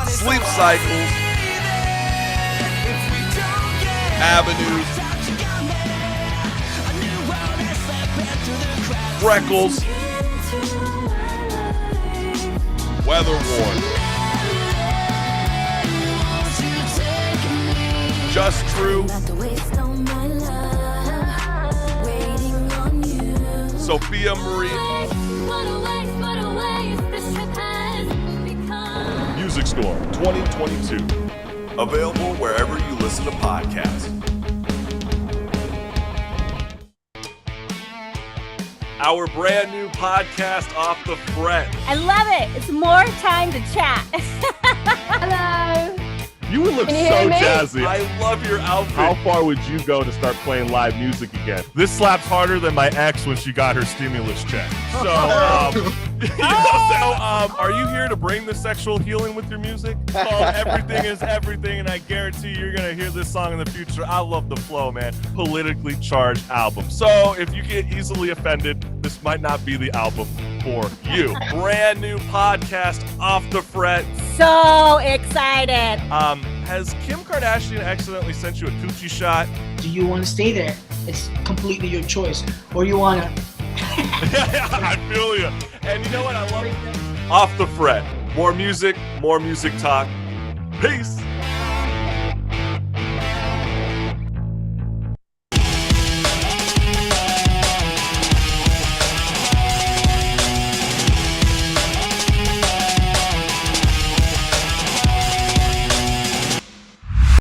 Sleep Cycles, Avenues, Freckles, Weather Worn, Just True, Sophia Marie, Music Storm 2022, available wherever you listen to podcasts. Our brand new podcast, Off the Fret. I love it. It's more time to chat. Hello. You would look so jazzy. I love your outfit. How far would you go to start playing live music again? This slaps harder than my ex when she got her stimulus check. So, are you here to bring the sexual healing with your music? Everything is everything, and I guarantee you're going to hear this song in the future. I love the flow, man. Politically charged album. So, if you get easily offended, this might not be the album for you. Brand new podcast, Off the Fret. So excited. Has Kim Kardashian accidentally sent you a coochie shot? Do you want to stay there? It's completely your choice. Or you want to... I feel you. And you know what? I love it. Off the Fret. More music talk. Peace.